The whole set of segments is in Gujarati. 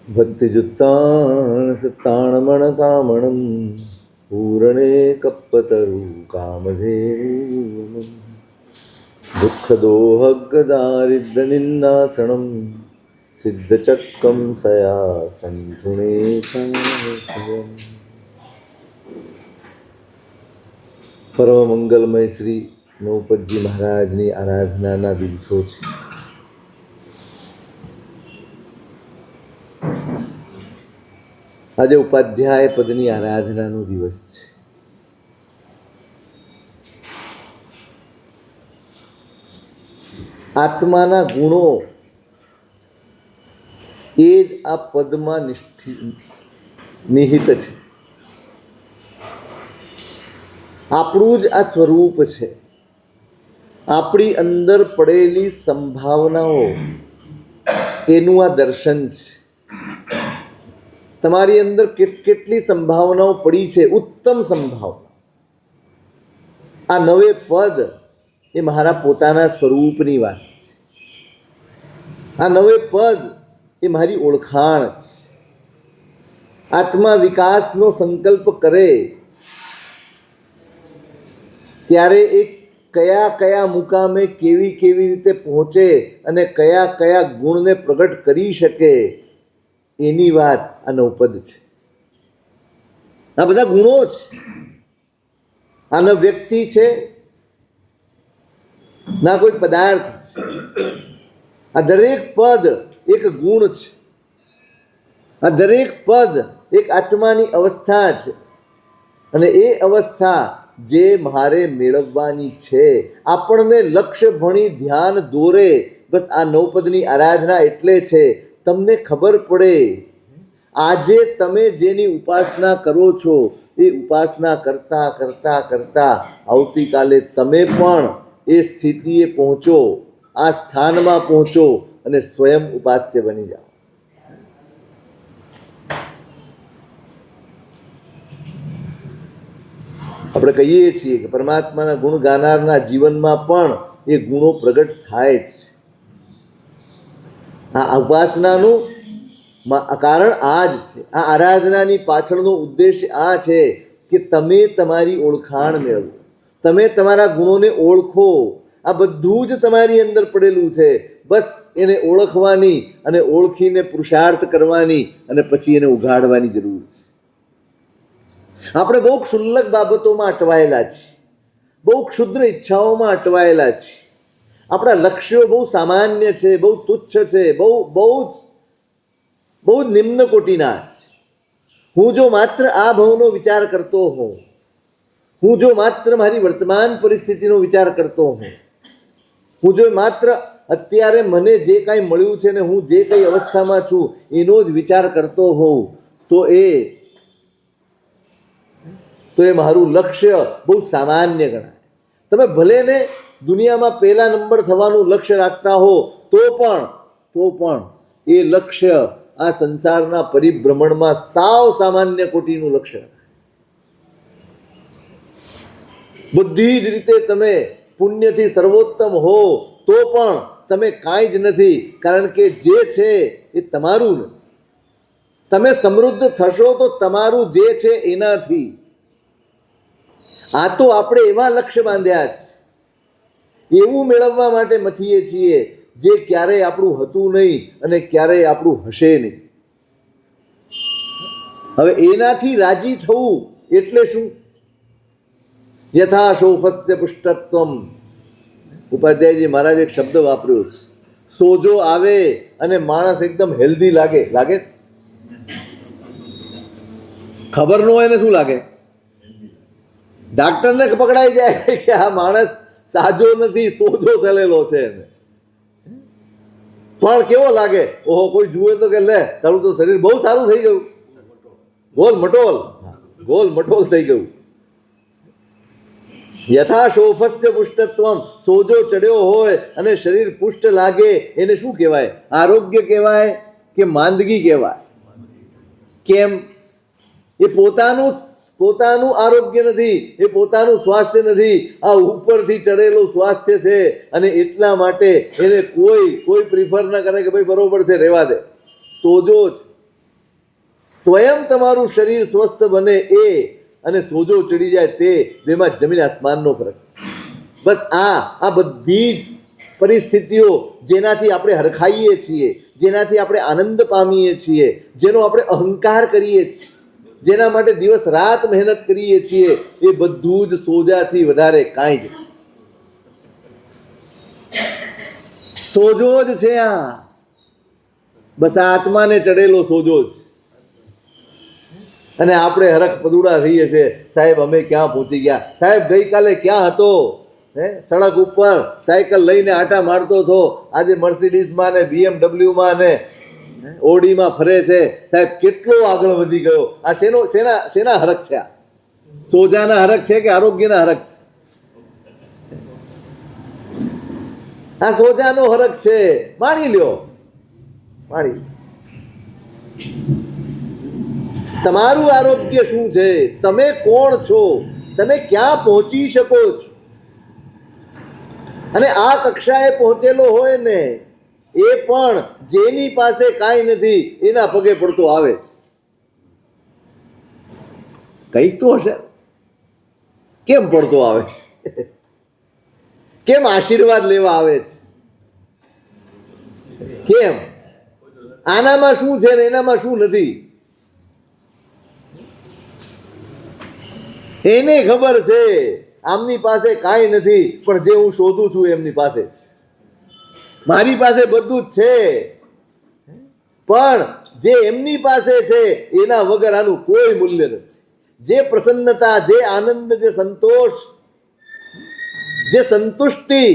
ભક્તિજુત્તાણ સત્તાણમણ કામણમ પૂરણે કપ્પતરુ કામધેનુ દુઃખદોહગદારિદ્રનિંદાસણમ સિદ્ધચક્કમ સયા સંતુણે પરમ મંગલમય શ્રી નૌપતજી મહારાજની આરાધનાના દિવસો છે. આજે ઉપાધ્યાય પદની આરાધનાનો દિવસ છે. આત્માના ગુણો એ જ આ પદમાં નિહિત છે. આપણું જ આ સ્વરૂપ છે. આપણી અંદર પડેલી સંભાવનાઓ એનું આ દર્શન છે. તમારી અંદર કેટલી સંભાવનાઓ પડી છે, ઉત્તમ સંભાવના. આ નવે પદ એ મારા પોતાના સ્વરૂપની વાત છે. આ નવે પદ એ મારી ઓળખાણ છે. આત્મા વિકાસનો સંકલ્પ કરે ત્યારે એ કયા કયા મુકામે કેવી કેવી રીતે પહોંચે અને કયા કયા ગુણને પ્રગટ કરી શકે એની વાત આ નવપદ છે. આ બધા ગુણો છે. આ ન વ્યક્તિ છે, ના કોઈ પદાર્થ છે. આ દરેક પદ એક ગુણ છે. આ દરેક પદ એક આત્માની અવસ્થા છે. અને એ અવસ્થા જે મારે મેળવવાની છે, આપણને લક્ષ્ય ભણી ધ્યાન દોરે. બસ આ નવપદની આરાધના એટલે છે, તમને ખબર પડે આજે તમે જેની ઉપાસના કરો છો એ ઉપાસના કરતા કરતા કરતા આવતીકાલે તમે પણ એ સ્થિતિએ પહોંચો, આ સ્થાનમાં પહોંચો અને સ્વયં ઉપાસ્ય બની જાઓ. આપણે કહીએ છીએ કે પરમાત્માના ગુણ ગાનારના જીવનમાં પણ એ ગુણો પ્રગટ થાય છે. આ ઉપાસનાનું કારણ આ જ છે. આ આરાધનાની પાછળનો ઉદ્દેશ આ છે કે તમે તમારી ઓળખાણ મેળવો, તમે તમારા ગુણોને ઓળખો. આ બધું જ તમારી અંદર પડેલું છે. બસ એને ઓળખવાની અને ઓળખીને પુરુષાર્થ કરવાની અને પછી એને ઉઘાડવાની જરૂર છે. આપણે બહુ ક્ષુલ્લક બાબતોમાં અટવાયેલા છીએ, બહુ ક્ષુદ્ર ઈચ્છાઓમાં અટવાયેલા છીએ. આપણા લક્ષ્યો બહુ સામાન્ય છે, બહુ તુચ્છ છે, બહુ નિમ્ન કોટીના છે. હું જો માત્ર આ ભવનો વિચાર કરતો હોઉં, હું જો માત્ર મારી વર્તમાન પરિસ્થિતિનો વિચાર કરતો હોઉં, હું જો માત્ર અત્યારે મને જે કાંઈ મળ્યું છે ને હું જે કઈ અવસ્થામાં છું એનો જ વિચાર કરતો હોઉં તો એ મારું લક્ષ્ય બહુ સામાન્ય ગણાય. તમે ભલે ને દુનિયામાં પહેલા નંબર થવાનું લક્ષ્ય રાખતા હો તો પણ એ લક્ષ્ય આ સંસારના પરિભ્રમણમાં સાવ સામાન્ય કોટીનું લક્ષ્ય. બધી જ રીતે તમે પુણ્યથી સર્વોત્તમ હો તો પણ તમે કાંઈ જ નથી, કારણ કે જે છે એ તમારું નથી. તમે સમૃદ્ધ થશો તો તમારું જે છે એનાથી. આ તો આપણે એવા લક્ષ્ય બાંધ્યા છે, એવું મેળવવા માટે મથીએ છીએ જે ક્યારેય આપણું હતું નહીં અને ક્યારેય આપણું હશે નહીં. હવે એનાથી રાજી થવું એટલે શું? યથા શોફસ્ય પુષ્ટત્વમ. ઉપાધ્યાયજી મહારાજ એક શબ્દ વાપર્યો છે, સોજો આવે અને માણસ એકદમ હેલ્ધી લાગે. ખબર ન હોય ને શું લાગે? ડાક્ટરને પકડાઈ જાય કે આ માણસ સાજો નથી, સોજો થયેલો છે. પણ કેવો લાગે? ઓહો, કોઈ જુએ તો કે લે તારું તો શરીર બહુ સારું થઈ ગયું, ગોલ મટોલ થઈ ગયું. યથા શોફસ્ય પુષ્ટત્વમ. સોજો ચડ્યો હોય અને શરીર પુષ્ટ લાગે એને શું કહેવાય? આરોગ્ય કહેવાય કે માંદગી કહેવાય? કેમ? એ પોતાનું આરોગ્ય નથી, એ પોતાનું સ્વાસ્થ્ય નથી, આ ઉપરથી ચડેલું સ્વાસ્થ્ય છે. અને એટલા માટે એને કોઈ પ્રિફર ન કરે કે ભાઈ બરોબર છે રહેવા દે. સોજો જ સ્વયં તમારું શરીર સ્વસ્થ બને એ અને સોજો ચડી જાય તે બેમાં જમીન આસમાનનો ફરક. બસ આ બધી જ પરિસ્થિતિઓ જેનાથી આપણે હરખાઈએ છીએ, જેનાથી આપણે આનંદ પામીએ છીએ, જેનો આપણે અહંકાર કરીએ છીએ, જેના માટે દિવસ રાત મહેનત કરીએ છીએ, એ બધું જ સોજાથી વધારે કાંઈ જ નથી. સોજો જ છે આ. બસ આ આત્માને ચડેલો સોજો જ. અને આપણે હરખ પદુડા થઈએ છીએ, સાહેબ અમે ક્યાં પહોંચી ગયા, સાહેબ ગઈકાલે ક્યાં હતો, સડક ઉપર સાયકલ લઈને આટા મારતો હતો, આજે મર્સિડીઝમાં ને BMW ને ઓડીમાં ફરે છે, સાહેબ કેટલો આગળ વધી ગયો. આ શેના હરખ છે? આ સોજાના હરખ છે કે આરોગ્યના હરખ છે? આ સોજાનો હરખ છે. માણી લ્યો, માણી. તમારું આરોગ્ય શું છે? તમે કોણ છો? તમે ક્યાં પહોંચી શકો છો? અને આ કક્ષાએ પહોંચેલો હોય ને એ પણ જેની પાસે કાંઈ નથી એના પગે પડતો આવે છે. કંઈક તો હશે. કેમ પડતો આવે? કેમ આશીર્વાદ લેવા આવે છે? કેમ? આનામાં શું છે ને એનામાં શું નથી એને ખબર છે. આમની પાસે કાંઈ નથી, પણ જે હું શોધું છું એમની પાસે છે. મારી પાસે બધું જ છે, પણ જે એમની પાસે છે એના વગર આનું કોઈ મૂલ્ય નથી. જે પ્રસન્નતા, જે આનંદ, જે સંતોષ, જે સંતુષ્ટિ,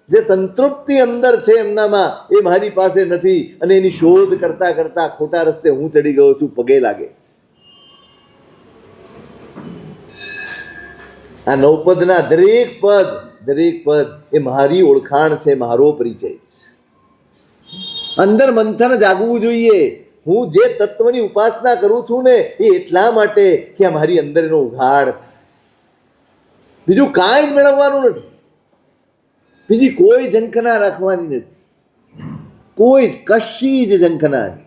જે સંતૃપ્તિ અંદર છે એમનામાં, એ મારી પાસે નથી. અને એની શોધ કરતા કરતા ખોટા રસ્તે હું ચડી ગયો છું, પગે લાગે છે. આ નવપદના દરેક પદ એ મારી ઓળખાણ છે, મારો પરિચય છે. અંદર મંથન જાગવું જોઈએ. હું જે તત્વની ઉપાસના કરું છું ને એ એટલા માટે કે આ મારી અંદર એનો ઉઘાડ. બીજું કાંઈ જ મેળવવાનું નથી, બીજી કોઈ ઝંખના રાખવાની નથી, કોઈ કશી જ ઝંખના નહીં.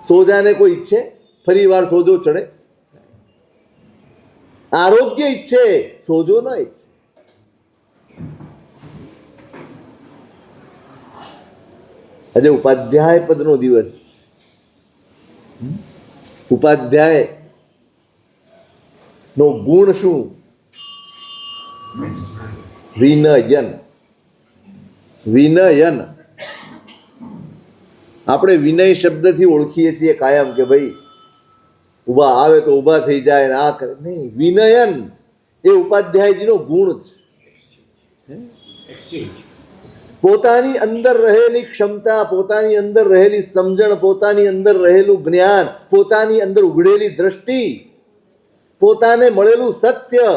સોજાને કોઈ ઈચ્છે ફરી વાર સોજો ચડે? આરોગ્ય ઈચ્છે, સોજો ન ઈચ્છે. આજે ઉપાધ્યાય પદનો દિવસ. ઉપાધ્યાય નો ગુણ શું? વિનયન. વિનયન આપણે વિનય શબ્દથી ઓળખીએ છીએ કાયમ કે ભાઈ ઊભા આવે તો ઊભા થઈ જાય ને આ કરે. નહીં, વિનયન એ ઉપાધ્યાયજીનો ગુણ છે. પોતાની અંદર રહેલી ક્ષમતા, પોતાની અંદર રહેલી સમજણ, પોતાની અંદર રહેલું જ્ઞાન, પોતાની અંદર ઉઘડેલી દ્રષ્ટિ, પોતાને મળેલું સત્ય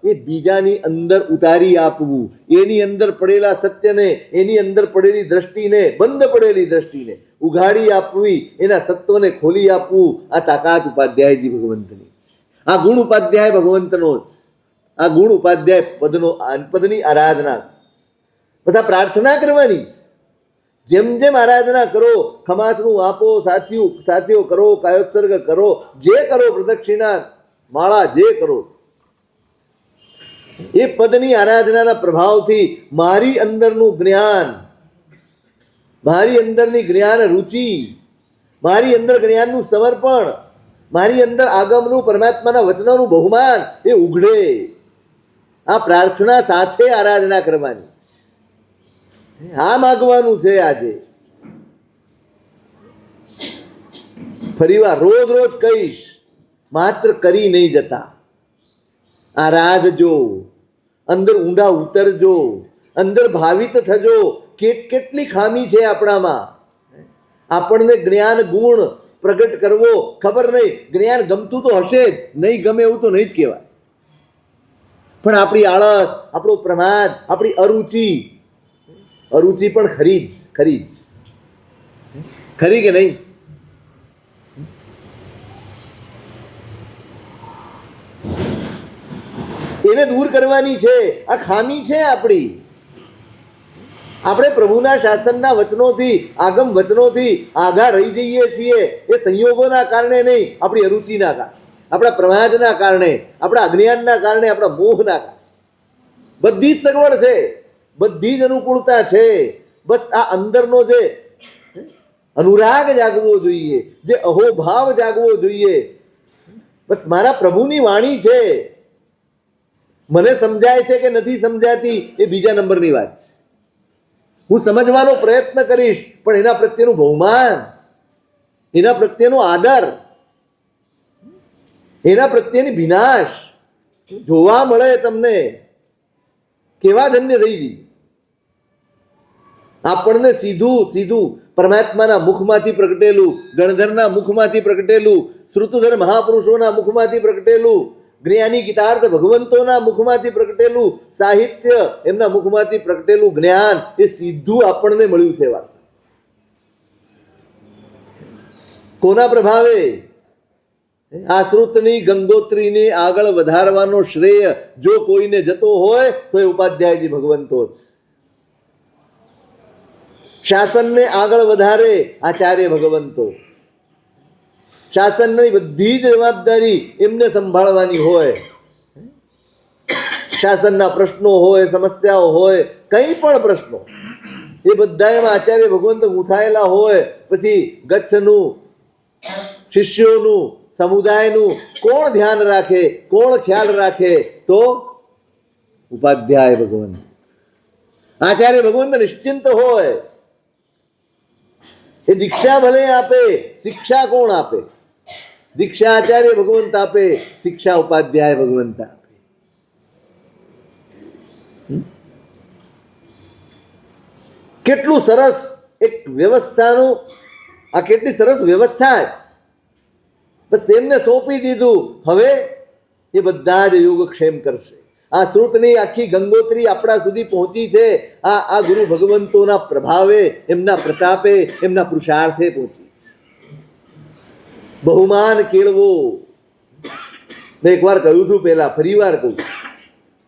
એ બીજાની અંદર ઉતારી આપવું. એની અંદર પડેલા સત્યને, એની અંદર પડેલી દ્રષ્ટિને, બંધ પડેલી દ્રષ્ટિને ઉઘાડી આપવી, એના સત્વને ખોલી આપવું. આ તાકાત ઉપાધ્યાયજી ભગવંતની. આ ગુણ ઉપાધ્યાય ભગવંતનો જ. આ ગુણ ઉપાધ્યાય પદની આરાધના. બસ આ પ્રાર્થના કરવાની જ. જેમ જેમ આરાધના કરો, ખમાસનું આપો, સાથીઓ કરો, કાયોત્સર્ગ કરો, જે કરો, પ્રદક્ષિણા માળા જે કરો, એ પદની આરાધનાના પ્રભાવથી મારી અંદરનું જ્ઞાન, મારી અંદરની જ્ઞાન રુચિ, મારી અંદર જ્ઞાનનું સમર્પણ, મારી અંદર આગમનું, પરમાત્માના વચનોનું બહુમાન એ ઉઘડે. આ પ્રાર્થના સાથે આરાધના કરવાની. આ માગવાનું છે આજે. ફરીવાર રોજ રોજ કહીશ, માત્ર કરી નહીં જતા. આરાધજો, અંદર ઊંડા ઉતરજો, અંદર ભાવિત થજો. કેટલી ખામી છે આપણામાં. આપણને જ્ઞાન ગુણ પ્રગટ કરવો ખબર નહીં. જ્ઞાન ગમતું તો હશે જ, નહીં ગમે એવું તો નહીં જ કહેવાય. પણ આપણી આળસ, આપણો પ્રમાદ, આપણી અરુચિ પણ ખરી કે નહીં? એને દૂર કરવાની છે. આ ખામી છે આપણી. આપણે પ્રભુના શાસનના વચનોથી, આગમ વચનોથી આઘા રહી જઈએ છીએ એ સંયોગોના કારણે નહીં, આપણી અરુચિના કારણે, આપણા પ્રમાદના કારણે, આપણા અજ્ઞાનના કારણે, આપણા મોહના કારણે. બધી જ સગવડ છે, બધી જ અનુકૂળતા છે. બસ આ અંદરનો જે અનુરાગ જાગવો જોઈએ, જે અહોભાવ જાગવો જોઈએ. બસ મારા પ્રભુની વાણી છે, મને સમજાય છે કે નથી સમજાતી એ બીજા નંબરની વાત છે. હું સમજવાનો પ્રયત્ન કરીશ, પણ એના પ્રત્યેનું બહુમાન, એના પ્રત્યેનો આદર, એના પ્રત્યેની ભીનાશ જોવા મળે તમને, કેવા ધન્ય થઈ જઈએ. આપણને સીધું સીધું પરમાત્માના મુખમાંથી પ્રગટેલું, ગણધરના મુખમાંથી પ્રગટેલું, શ્રુતધર મહાપુરુષોના મુખમાંથી પ્રગટેલું, જ્ઞાની ગીતાર્થ ભગવંતોના મુખમાંથી પ્રગટેલું સાહિત્ય, એમના મુખમાંથી પ્રગટેલું જ્ઞાન, એ સીધું આપણને મળ્યું છે. વાત કોના પ્રભાવે? આ શ્રુતની ગંગોત્રીને આગળ વધારવાનો શ્રેય જો કોઈને જતો હોય તો એ ઉપાધ્યાયજી ભગવંતો જ. શાસનને આગળ વધારે આચાર્ય ભગવંતો. શાસનની બધી જ જવાબદારી એમને સંભાળવાની હોય. શાસનના પ્રશ્નો હોય, સમસ્યાઓ હોય, કંઈ પણ પ્રશ્નો, એ બધા એમાં આચાર્ય ભગવંત ગૂંથાયેલા હોય. પછી ગચ્છનું, શિષ્યોનું, સમુદાયનું કોણ ધ્યાન રાખે, કોણ ખ્યાલ રાખે? તો ઉપાધ્યાય ભગવંત. આચાર્ય ભગવંત નિશ્ચિંત હોય. એ દીક્ષા ભલે આપે, શિક્ષા કોણ આપે? દીક્ષા આચાર્ય ભગવંત આપે, શિક્ષા ઉપાધ્યાય ભગવંત આપે. કેટલું સરસ એક વ્યવસ્થાનું, આ કેટલી સરસ વ્યવસ્થા છે. બસ એમને સોંપી દીધું, હવે એ બધા જ યોગક્ષેમ કરશે. આ શ્રુતની આખી ગંગોત્રી આપણા સુધી પહોંચી છે આ ગુરુ ભગવંતોના પ્રભાવે, એમના પ્રતાપે, એમના પુરુષાર્થે પહોંચી. બહુમાન કેળવો. મેં એકવાર કહ્યું હતું, પહેલા ફરી વાર કહું,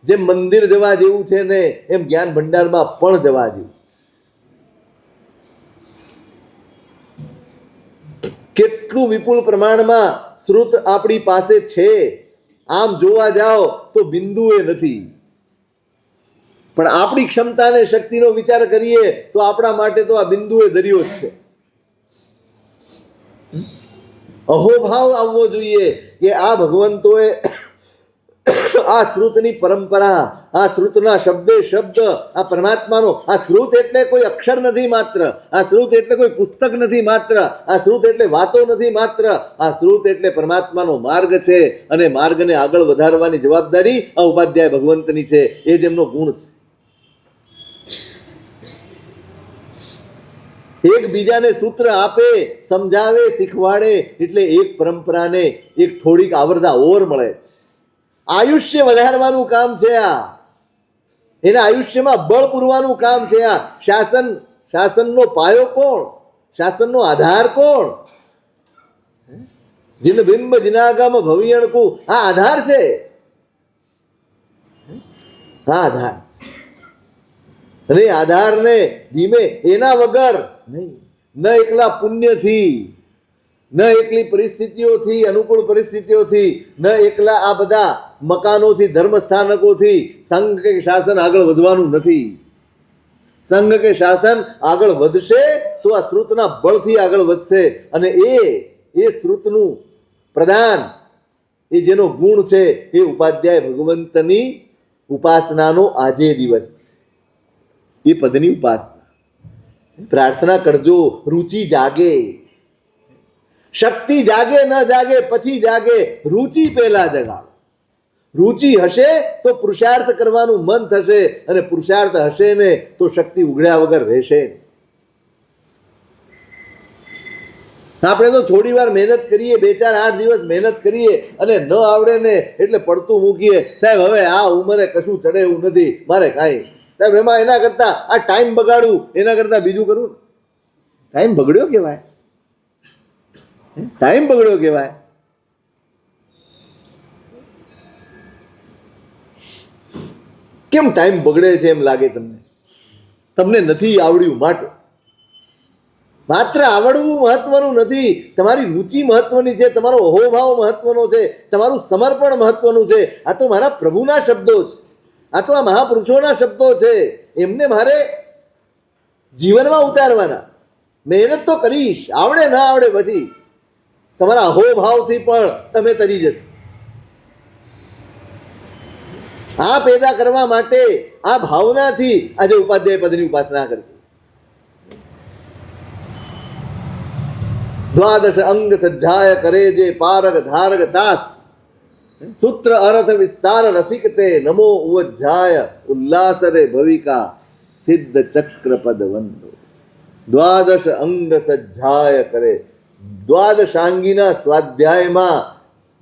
જેમ મંદિર જવા જેવું છે ને એમ જ્ઞાન ભંડારમાં પણ જવા જેવું. કેટલું વિપુલ પ્રમાણમાં શ્રુત આપણી પાસે છે. આમ જોવા જાઓ તો બિંદુ એ નથી, પણ આપણી ક્ષમતા અને શક્તિનો વિચાર કરીએ તો આપણા માટે તો આ બિંદુ એ દરિયો જ છે. અહોભાવ આવવો જોઈએ કે આ ભગવંતોએ આ શ્રુતની પરંપરા, આ શ્રુતના શબ્દે શબ્દ, આ પરમાત્માનો, આ શ્રુત એટલે કોઈ અક્ષર નથી માત્ર, આ શ્રુત એટલે કોઈ પુસ્તક નથી માત્ર, આ શ્રુત એટલે વાતો નથી માત્ર, આ શ્રુત એટલે પરમાત્માનો માર્ગ છે. અને માર્ગને આગળ વધારવાની જવાબદારી આ ઉપાધ્યાય ભગવંતની છે. એ જ એમનો ગુણ છે. એકબીજાને સૂત્ર આપે, સમજાવે, શીખવાડે, એટલે એક પરંપરાને એક થોડીક આવરદા ઓર મળે છે. આયુષ્ય વધારવાનું કામ છે આ. એના આયુષ્યમાં બળ પૂરવાનું કામ છે આ. શાસનનો પાયો કોણ? શાસનનો આધાર કોણ? જીન બિંબ જીનાગમ ભવિયણકુ, આ આધાર છે. આ આધાર. અને આધારને ધીમે એના વગર નહીં, ન એકલા પુણ્યથી, ન એકલી પરિસ્થિતિઓથી, અનુકૂળ પરિસ્થિતિઓથી, ન એકલા આ બધા મકાનોથી, ધર્મસ્થાનકોથી સંઘ કે શાસન આગળ વધવાનું નથી. સંઘ કે શાસન આગળ વધશે તો આ શ્રુતના બળથી આગળ વધશે. અને એ શ્રુતનું પ્રદાન, એ જેનો ગુણ છે, એ ઉપાધ્યાય ભગવંતની ઉપાસનાનો આજે દિવસ છે. એ પદની ઉપાસના. પ્રાર્થના કરજો, રુચિ જાગે. શક્તિ જાગે ન જાગે પછી જાગે, રુચિ પહેલા જગાવો. રુચિ હશે તો પુરુષાર્થ કરવાનું મન થશે, અને પુરુષાર્થ હશે ને તો શક્તિ ઉઘડ્યા વગર રહેશે. આપણે તો થોડી વાર મહેનત કરીએ, 2-4-8 દિવસ મહેનત કરીએ અને ન આવડે ને એટલે પડતું મૂકીએ. સાહેબ હવે આ ઉંમરે કશું ચડે એવું નથી, મારે કાંઈ. સાહેબ એમાં એના કરતાં આ ટાઈમ બગાડવું, એના કરતાં બીજું કરવું. ટાઈમ બગડ્યો કહેવાય, ટાઈમ બગડ્યો કહેવાય. કેમ ટાઈમ બગડે છે એમ લાગે તમને? તમને નથી આવડ્યું માટે. માત્ર આવડવું મહત્વનું નથી, તમારી રુચિ મહત્વની છે, તમારો અહોભાવ મહત્વનો છે, તમારું સમર્પણ મહત્વનું છે. આ તો મારા પ્રભુના શબ્દો છે, આ તો આ મહાપુરુષોના શબ્દો છે. એમને મારે જીવનમાં ઉતારવાના. મહેનત તો કરીશ, આવડે ના આવડે પછી તમારા અહોભાવથી પણ તમે તરી જશો. આ પેદા કરવા માટે આ ભાવનાથી આજે ઉપાધ્યાય પદની ઉપાસના કરવી. દ્વાદશ અંગ સજ્જાય કરે જે પારગ ધારગ દાસ, સૂત્ર અર્થ વિસ્તાર રસિક તે નમો ઉજ્જાય ઉલ્લાસ રે ભવિકા સિદ્ધ ચક્ર પદ વંદો. દ્વાદશ અંગ સજ્જાય કરે, દ્વાદશાંગીના સ્વાધ્યાયમાં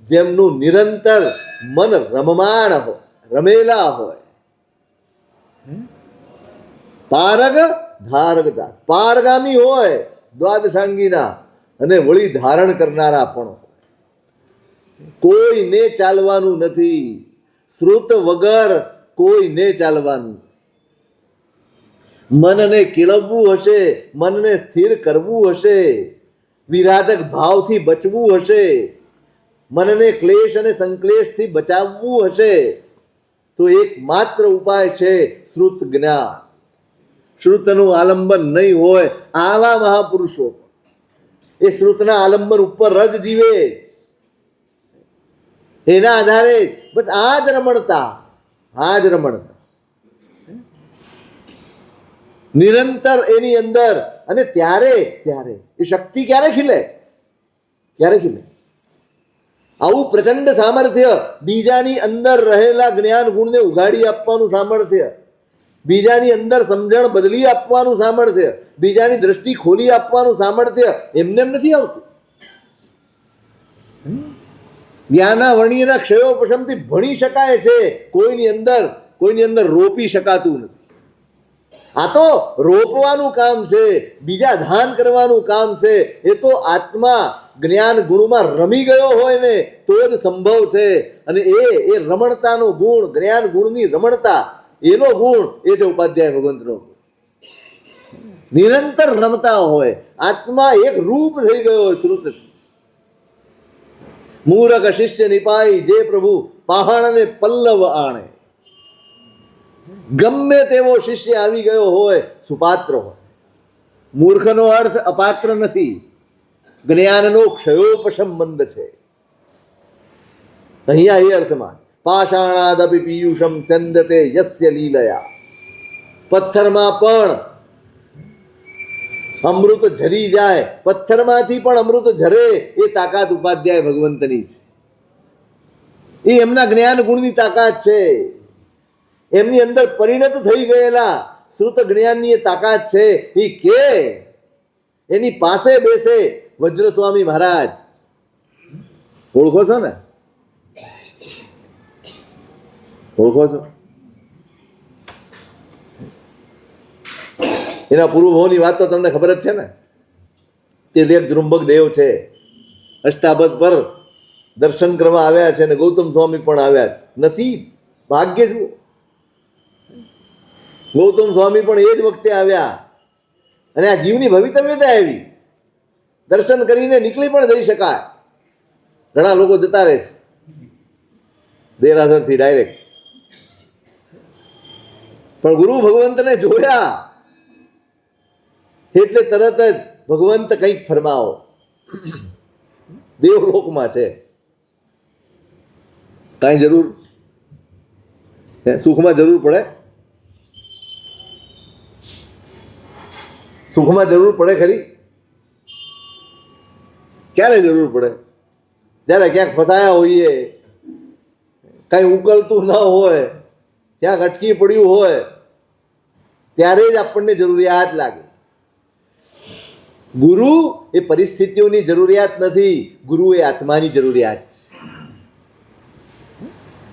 જેમનું નિરંતર મન રમમાણ હોય, રમેલા હોય. પારગ ધારગ દાસ, પારગામી હોય દ્વાદશાંગીના, અને વળી ધારણ કરનારા પણ. કોઈને ચાલવાનું નથી, શ્રુત વગર કોઈને ચાલવાનું. મનને કેળવવું હશે, મનને સ્થિર કરવું હશે, વિરાધક ભાવથી બચવું હશે, મનને ક્લેશ અને સંક્લેશથી બચાવવું હશે, તો એકમાત્ર ઉપાય છે શ્રુત જ્ઞાન. શ્રુતનું આલંબન નહીં હોય આવા મહાપુરુષો એ શ્રુતના આલંબન ઉપર જ જીવે. એના આધારે બસ આ જ રમણતા, આ જ રમણતા નિરંતર એની અંદર. અને ત્યારે ત્યારે એ શક્તિ ક્યારે ખીલે, ક્યારે ખીલે? આવું પ્રચંડ સામર્થ્ય, બીજાની અંદર રહેલા જ્ઞાન ગુણને ઉઘાડી આપવાનું સામર્થ્ય, બીજાની અંદર સમજણ બદલી આપવાનું સામર્થ્ય, બીજાની દ્રષ્ટિ ખોલી આપવાનું સામર્થ્ય એમને એમ નથી આવતું. જ્ઞાના વર્ણ્યના ક્ષયોપશમથી ભણી શકાય છે, કોઈની અંદર રોપી શકાતું નથી. આ તો રોપવાનું કામ છે, બીજા ધાન કરવાનું કામ છે. એ તો આત્મા જ્ઞાન ગુણમાં રમી ગયો હોય ને તો જ સંભવ છે. અને એ રમણતાનો ગુણ, જ્ઞાન ગુણની રમણતા, એનો ગુણ એ છે ઉપાધ્યાય ભગવંતનો. નિરંતર રમતા હોય, આત્મા એક રૂપ થઈ ગયો શ્રુત. મૂરખ શિષ્ય નિપાઈ જે પ્રભુ પહાણને પલ્લવ આણે. ગમે તેવો શિષ્ય આવી ગયો હોય, સુપાત્ર હોય. મૂર્ખનો અર્થ અપાત્ર નથી, જ્ઞાનનો ક્ષયોપશમ છે અહીંયા એ અર્થમાં. પાષાણાદપી પીયુષમ સંદતે યસ્ય લીલયા. પથ્થરમાં પણ અમૃત ઝરી જાય, પથ્થરમાંથી પણ અમૃત ઝરે એ તાકાત ઉપાધ્યાય ભગવંતની છે. એ એમના જ્ઞાન ગુણની તાકાત છે. એમની અંદર પરિણત થઈ ગયેલા શ્રુત જ્ઞાનની એ તાકાત છે. એ કે એની પાસે બેસે વજ્રસ્વામી મહારાજ, ઓળખો છો ને? ઓળખો છો? એના પૂર્વભાવની વાત તો તમને ખબર જ છે ને. તે લેખ દ્રુંબક દેવ છે, અષ્ટાબદ પર દર્શન કરવા આવ્યા છે, અને ગૌતમ સ્વામી પણ આવ્યા છે. નસીબ, ભાગ્ય જુઓ. ગૌતમ સ્વામી પણ એ જ વખતે આવ્યા, અને આ જીવની ભવિતવ્યતા આવી. દર્શન કરીને નીકળી પણ જઈ શકાય. ઘણા લોકો જતા રહે છે દેરાસરથી ડાયરેક્ટ, પણ ગુરુ ભગવંતને જોયા એટલે તરત જ ભગવંત કંઈક ફરમાવો. દેવલોકમાં છે, કાંઈ જરૂર સુખમાં જરૂર પડે? સુખમાં જરૂર પડે ખરી? ક્યારે જરૂર પડે? જ્યારે ક્યાંક ફસાયા હોઈએ, કાંઈ ઉકલતું ન હોય, ક્યાંક અટકી પડ્યું હોય, ત્યારે જ આપણને જરૂરિયાત લાગે. ગુરુ એ પરિસ્થિતિઓની જરૂરિયાત નથી, ગુરુ એ આત્માની જરૂરિયાત છે.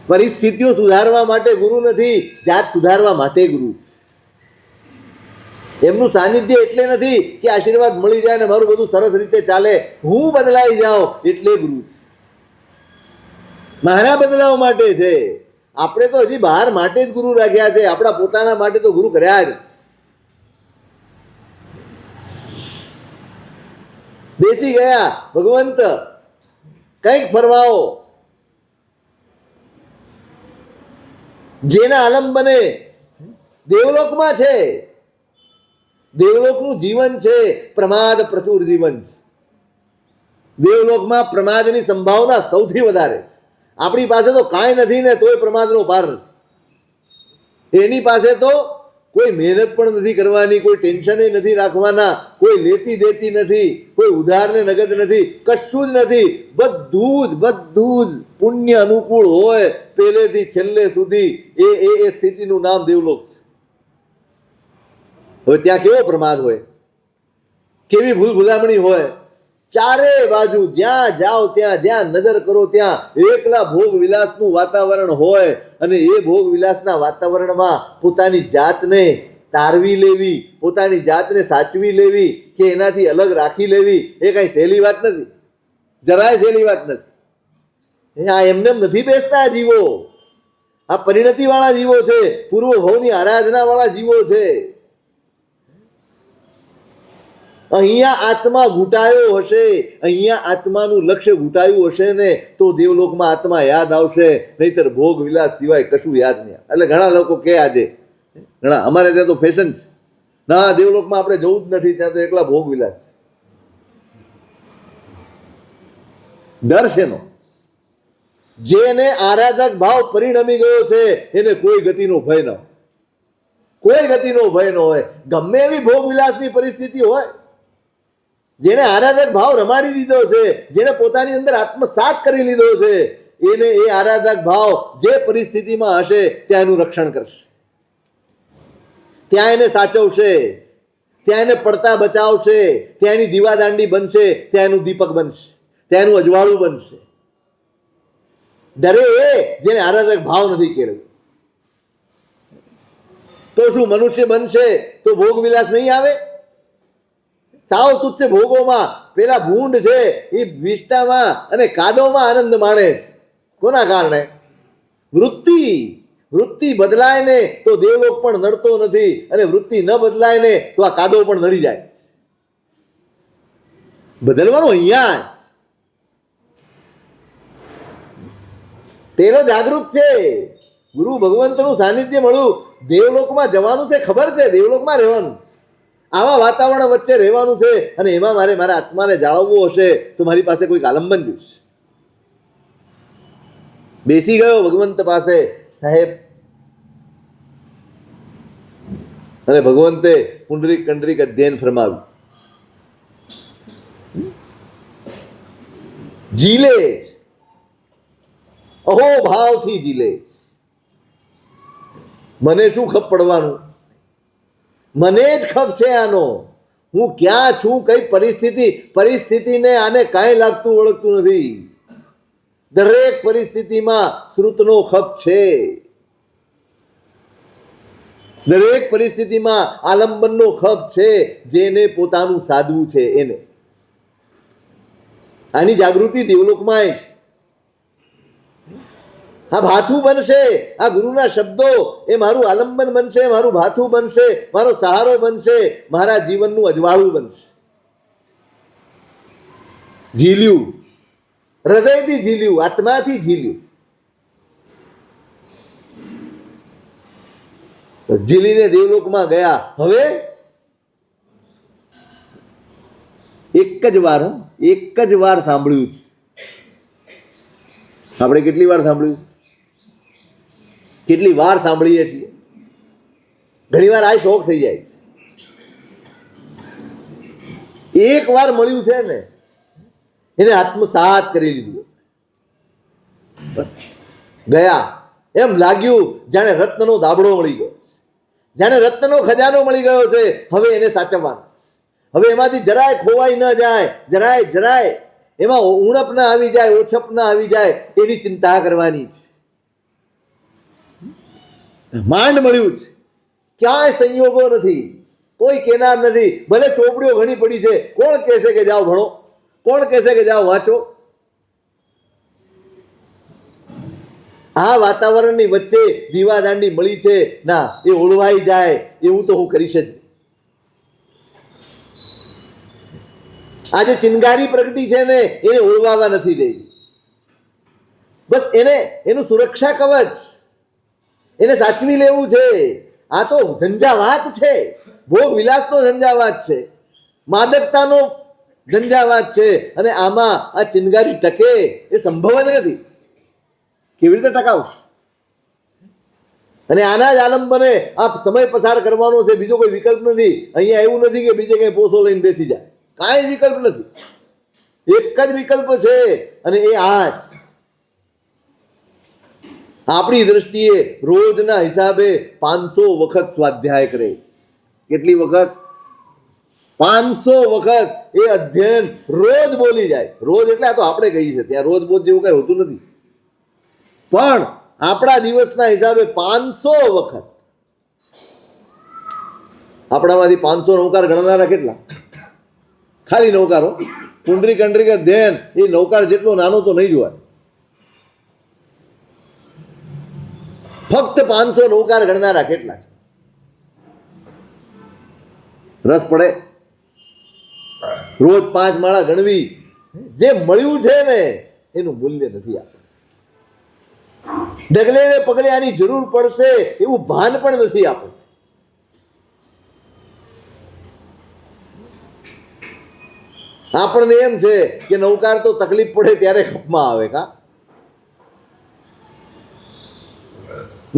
પરિસ્થિતિઓ સુધારવા માટે ગુરુ નથી, જાત સુધારવા માટે ગુરુ. એમનું સાનિધ્ય એટલે નથી કે આશીર્વાદ મળી જાય ને મારું બધું સરસ રીતે ચાલે, હું બદલાઈ જાઉં એટલે ગુરુ છે. મારા બદલાવ માટે છે. આપણે તો હજી બહાર માટે જ ગુરુ રાખ્યા છે, આપણા પોતાના માટે તો ગુરુ કર્યા જ. બેસી ગયા ભગવંત કંઈક ફરવાઓ. જેના આલંબને દેવલોકમાં છે, દેવલોકનું જીવન છે પ્રમાદ પ્રચુર જીવન છે. દેવલોકમાં પ્રમાદની સંભાવના સૌથી વધારે છે. આપણી પાસે તો કાંઈ નથી ને તોય પ્રમાદનો પાર નથી. એની પાસે તો કોઈ મહેનત પણ નથી કરવાની, કોઈ ટેન્શન નથી રાખવાના, કોઈ લેતી દેતી નથી, કોઈ ઉધાર ને નગદ નથી, કશું જ નથી. બધું જ પુણ્ય અનુકૂળ હોય પહેલેથી છેલ્લે સુધી. એ સ્થિતિનું નામ દેવલોક છે. હવે ત્યાં કેવો પ્રમાદ હોય, કેવી ભૂલ ભૂલામણી હોય. ચારે બાજુ જ્યાં જાઓ ત્યાં, જ્યાં નજર કરો ત્યાં એકલા ભોગ વિલાસનું વાતાવરણ હોય. અને એ ભોગ વિલાસના વાતાવરણમાં પોતાની જાતને તારવી લેવી, પોતાની જાતને સાચવી લેવી કે એનાથી અલગ રાખી લેવી, એ કઈ સહેલી વાત નથી, જરાય સહેલી વાત નથી. આ એમને નથી બેસતા આ જીવો. આ પરિણતિ વાળા જીવો છે, પૂર્વ ભવની આરાધના વાળા જીવો છે. અહીંયા આત્મા ઘૂંટાયો હશે, અહીંયા આત્માનું લક્ષ્ય ઘૂંટાયું હશે ને તો દેવલોકમાં આત્મા યાદ આવશે, નહીતર ભોગ વિલાસ સિવાય કશું યાદ નહીં. એટલે ઘણા લોકો કે આજે ઘણા અમારે ત્યાં તો ફેશન છે, ના દેવલોકમાં આપણે જવું જ નથી, ત્યાં તો એકલા ભોગ વિલાસ. ડર શેનો? જેને આરાધક ભાવ પરિણમી ગયો છે એને કોઈ ગતિનો ભય ન હોય, કોઈ ગતિનો ભય ન હોય. ગમે એવી ભોગ વિલાસની પરિસ્થિતિ હોય, જેને આરાધક ભાવ રમાડી લીધો છે, જેને પોતાની અંદર આત્મસાત કરી લીધો છે, એને એ આરાધક ભાવ જે પરિસ્થિતિમાં હશે ત્યાં એનું રક્ષણ કરશે, ત્યાં એને સાચવશે, ત્યાં એને પડતા બચાવશે, ત્યાં એની દીવાદાંડી બનશે, ત્યાં એનું દીપક બનશે, ત્યાં એનું અજવાળું બનશે. ડરે એ જેને આરાધક ભાવ નથી કેળવ્યો. તો શું મનુષ્ય બનશે તો ભોગ વિલાસ નહીં આવે? સાવ તુચ્છ ભોગોમાં પેલા ભૂંડ છે એ વિષ્ટામાં અને કાદવમાં આનંદ માણે છે. કોના કારણે? વૃત્તિ બદલાય ને તો દેવલોક પણ નડતો નથી, અને વૃત્તિ ન બદલાય ને તો આ કાદવ પણ નડી જાય. બદલવાનું અહીંયા જ. પેલો જાગૃત છે, ગુરુ ભગવંતનું સાનિધ્ય મળ્યું, દેવલોકમાં જવાનું છે, ખબર છે દેવલોકમાં રહેવાનું, આવા વાતાવરણ વચ્ચે રહેવાનું છે, અને એમાં મારા આત્માને જાળવવો હશે તો મારી પાસે કોઈક આલંબન જોઈશે. બેસી ગયો ભગવંત પાસે સાહેબ, અને ભગવંતે પુંડરીક કંડરીક અધ્યયન ફરમાવ્યું. જીલે અહો ભાવથી જીલે. મને શું ખપ પડવાનું? મને જ ખપ છે આનો. હું ક્યાં છું, કઈ પરિસ્થિતિને આને કાંઈ લાગતું ઓળખતું નથી. દરેક પરિસ્થિતિમાં શ્રુતનો ખપ છે, દરેક પરિસ્થિતિમાં આલંબનનો ખપ છે. જેને પોતાનું સાધવું છે એને આની જાગૃતિ દેવલોકમાં આ ભાથું બનશે. આ ગુરુના શબ્દો એ મારું આલંબન બનશે, મારું ભાથું બનશે, મારો સહારો બનશે, મારા જીવનનું અજવાળું બનશે. ઝીલ્યું, હૃદયથી ઝીલ્યું, આત્માથી ઝીલ્યું. ઝીલીને દેવલોકમાં ગયા. હવે એક જ વાર સાંભળ્યું છે. આપણે કેટલી વાર સાંભળ્યું? કેટલી વાર સાંભળીએ છીએ? ઘણી વાર આ શોખ થઈ જાય છે. એક વાર મળ્યું છે ને એને આત્મસાત કરી લીધું, બસ ગયા. એમ લાગ્યું જાણે રત્નનો દાબડો મળી ગયો, જાણે રત્નનો ખજાનો મળી ગયો છે. હવે એને સાચવવાનો, હવે એમાંથી જરાય ખોવાઈ ન જાય, જરાય એમાં ઉણપ ના આવી જાય, ઓછપ ના આવી જાય, એની ચિંતા કરવાની છે. માંડ મળ્યું છે, ક્યાંય સંયોગો નથી, કોઈ કેનાર નથી. ભલે ચોપડીઓ ઘણી પડી છે, કોણ કહેશે કે જાઓ ભણો? કોણ કહેશે કે જાઓ વાંચો? આ વાતાવરણની વચ્ચે દીવાદાંડી મળી છે, ના એ ઓળવાઈ જાય એવું તો હું કરીશ જ. આ જે ચિનગારી પ્રગટી છે ને એને ઓળવાવા નથી દેવી. બસ એનું સુરક્ષા કવચ એને સાચવી લેવું છે. આ તો ઝંઝાવાત છે, ભોગ વિલાસનો ઝંઝાવાત છે, માદકતાનો ઝંઝાવાત છે. અને આમાં આ ચિનગારી ટકે એ સંભવ જ નથી. કેવી રીતે ટકાવશે? અને આના જ આલંબને આ સમય પસાર કરવાનો છે, બીજો કોઈ વિકલ્પ નથી. અહીંયા એવું નથી કે બીજે કંઈ પોસો લઈને બેસી જાય, કાંઈ વિકલ્પ નથી. એક જ વિકલ્પ છે અને એ આ જ. આપણી દ્રષ્ટિએ રોજના હિસાબે 500 વખત સ્વાધ્યાય કરે. કેટલી વખત? 500 વખત એ અધ્યયન રોજ બોલી જાય. રોજ એટલે આ તો આપણે કહીએ છીએ, ત્યાં રોજ બોજ જેવું કઈ હોતું નથી. પણ આપણા દિવસના હિસાબે 500 વખત. આપણામાંથી 500 નૌકાર ગણનારા કેટલા? ખાલી નૌકારો. પુંડરી કંડરીક અધ્યયન એ નૌકાર જેટલો નાનો તો નહીં જોવાય. ફક્ત 500 નૌકાર ગણનારા કેટલા છે? રસ પડે? રોજ 5 માળા ગણવી. જે મળ્યું છે ને એનું મૂલ્ય નથી આપે. ડગલે ને પગલે આની જરૂર પડશે એવું ભાન પણ નથી આપે. આપણને એમ છે કે નૌકાર તો તકલીફ પડે ત્યારે કપમાં આવે. કા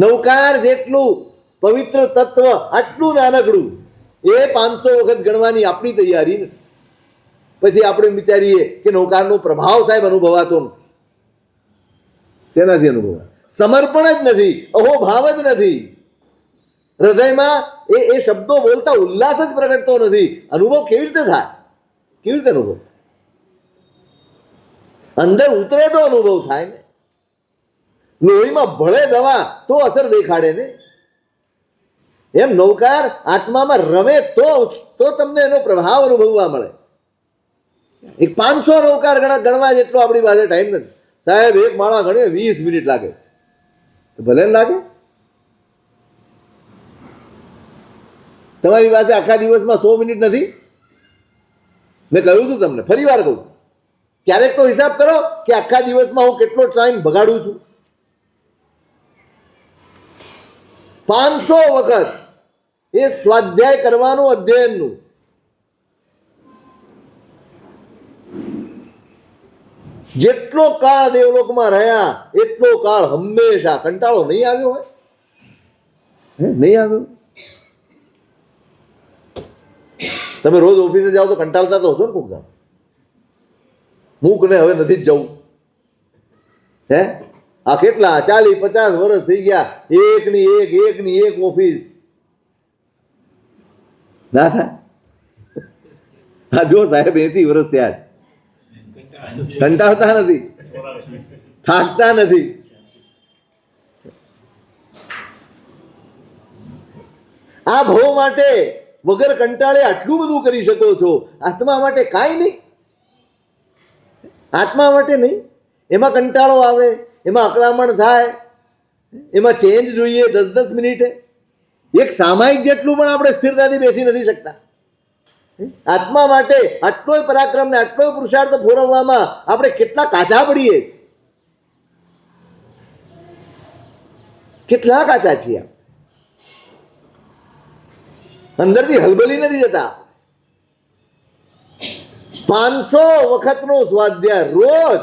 નૌકાર જેટલું પવિત્ર તત્વ આટલું નાનકડું એ 500 વખત ગણવાની આપણી તૈયારી નથી. પછી આપણે વિચારીએ કે નૌકારનો પ્રભાવ સાહેબ અનુભવાતો નથી. શેનાથી અનુભવાય? સમર્પણ જ નથી, અહોભાવ જ નથી. હૃદયમાં એ શબ્દો બોલતા ઉલ્લાસ જ પ્રગટતો નથી. અનુભવ કેવી રીતે થાય? કેવી રીતે અનુભવ? અંદર ઉતરે તો અનુભવ થાય ને. લોહીમાં ભળે દવા તો અસર દેખાડે ને. એમ નૌકાર આત્મામાં રમે તો તમને એનો પ્રભાવ અનુભવવા મળે. એક 500 નૌકાર ગણવા જેટલો આપણી પાસે ટાઈમ નથી સાહેબ. એક માળા ગણીએ 20 મિનિટ લાગે છે. ભલે લાગે. તમારી પાસે આખા દિવસમાં 100 મિનિટ નથી? મેં કહ્યું હતું તમને, ફરી વાર કહું, ક્યારેક તો હિસાબ કરો કે આખા દિવસમાં હું કેટલો ટાઈમ બગાડું છું. 500 વખત એ સ્વાધ્યાય કરવાનું, અધ્યયનનું. જેટલો કાળ દેવલોકમાં રહ્યા એટલો કાળ હંમેશા કંટાળો નહીં આવ્યો હોય? નહીં આવ્યો? તમે રોજ ઓફિસે જાઓ તો કંટાળતા તો હશો ને? ખૂબ મૂક ને હવે નથી જ જવું. હે આ કેટલા 40-50 વર્ષ થઈ ગયા, એકની એક ઓફિસ. ના થાય? હા જો સાહેબ 80 વર્ષ થયા છે. કંટાળતા નથી, થાકતા નથી. આ ભવ માટે વગર કંટાળે આટલું બધું કરી શકો છો. આત્મા માટે કાંઈ નહીં. આત્મા માટે નહીં. એમાં કંટાળો આવે, એમાં અકળામણ થાય, એમાં ચેન્જ જોઈએ 10-10 મિનિટે. એક સામાયિક જેટલું પણ આપણે સ્થિરતાથી બેસી નથી શકતા. આત્મા માટે આટલોય પરાક્રમ ને આટલોય પુરુષાર્થ ફોરવવામાં આપણે કેટલા કાચા પડીએ, કેટલા કાચા છીએ. અંદરથી હલબલી નથી જતા. 500 વખતનો સ્વાધ્યાય રોજ.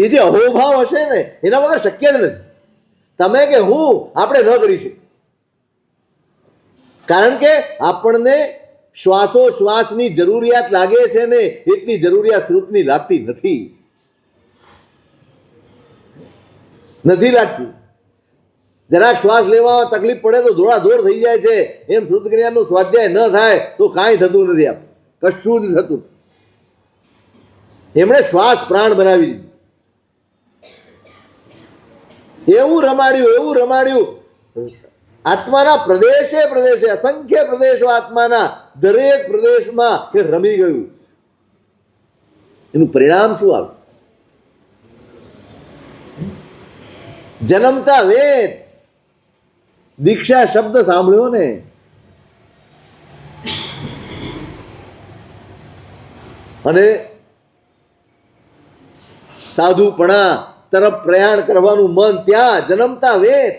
એ જે અહોભાવ હશે ને એના વગર શક્ય જ નથી. તમે કે હું આપણે ન કરી શકીએ. કારણ કે આપણને શ્વાસોશ્વાસની જરૂરિયાત લાગે છે ને એટલી જરૂરિયાત શ્રુતની લાગતી નથી લાગતી. જરાક શ્વાસ લેવામાં તકલીફ પડે તો દોડાદોડ થઈ જાય છે. એમ શ્રુત જ્ઞાનનું સ્વાધ્યાય ન થાય તો કાંઈ થતું નથી. આપ કશું જ થતું. એમણે શ્વાસ પ્રાણ બનાવી દીધું. એવું રમાડ્યું. આત્માના પ્રદેશે અસંખ્ય પ્રદેશો, આત્માના દરેક પ્રદેશમાં એ રમી ગયું. એનું પરિણામ શું આવે? જન્મતા વેદ દીક્ષા શબ્દ સાંભળ્યો ને અને સાધુપણા તરફ પ્રયાણ કરવાનું મન, ત્યાં જન્મતા વેદ,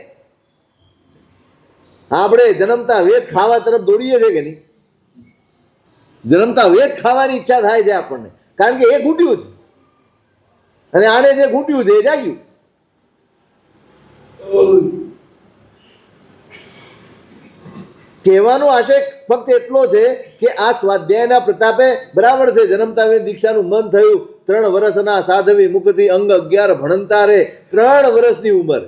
આપણે જન્મતા વેદ ખાવા તરફ દોડીએ છીએ કે નહીં? જન્મતા વેદ ખાવાની ઈચ્છા થાય છે આપણને, કારણ કે એ ઘૂંટ્યું છે અને આને જે ઘૂંટ્યું છે એ જાગ્યું. કહેવાનો આશય ફક્ત એટલો છે કે આ સ્વાધ્યાયના પ્રતાપે બરાબર છે. જન્મતા વેદ દીક્ષાનું મન થયું. 3 વર્ષના સાધવી મુખથી અંગ 11 ભણંતા રે. 3 વર્ષની ઉંમર,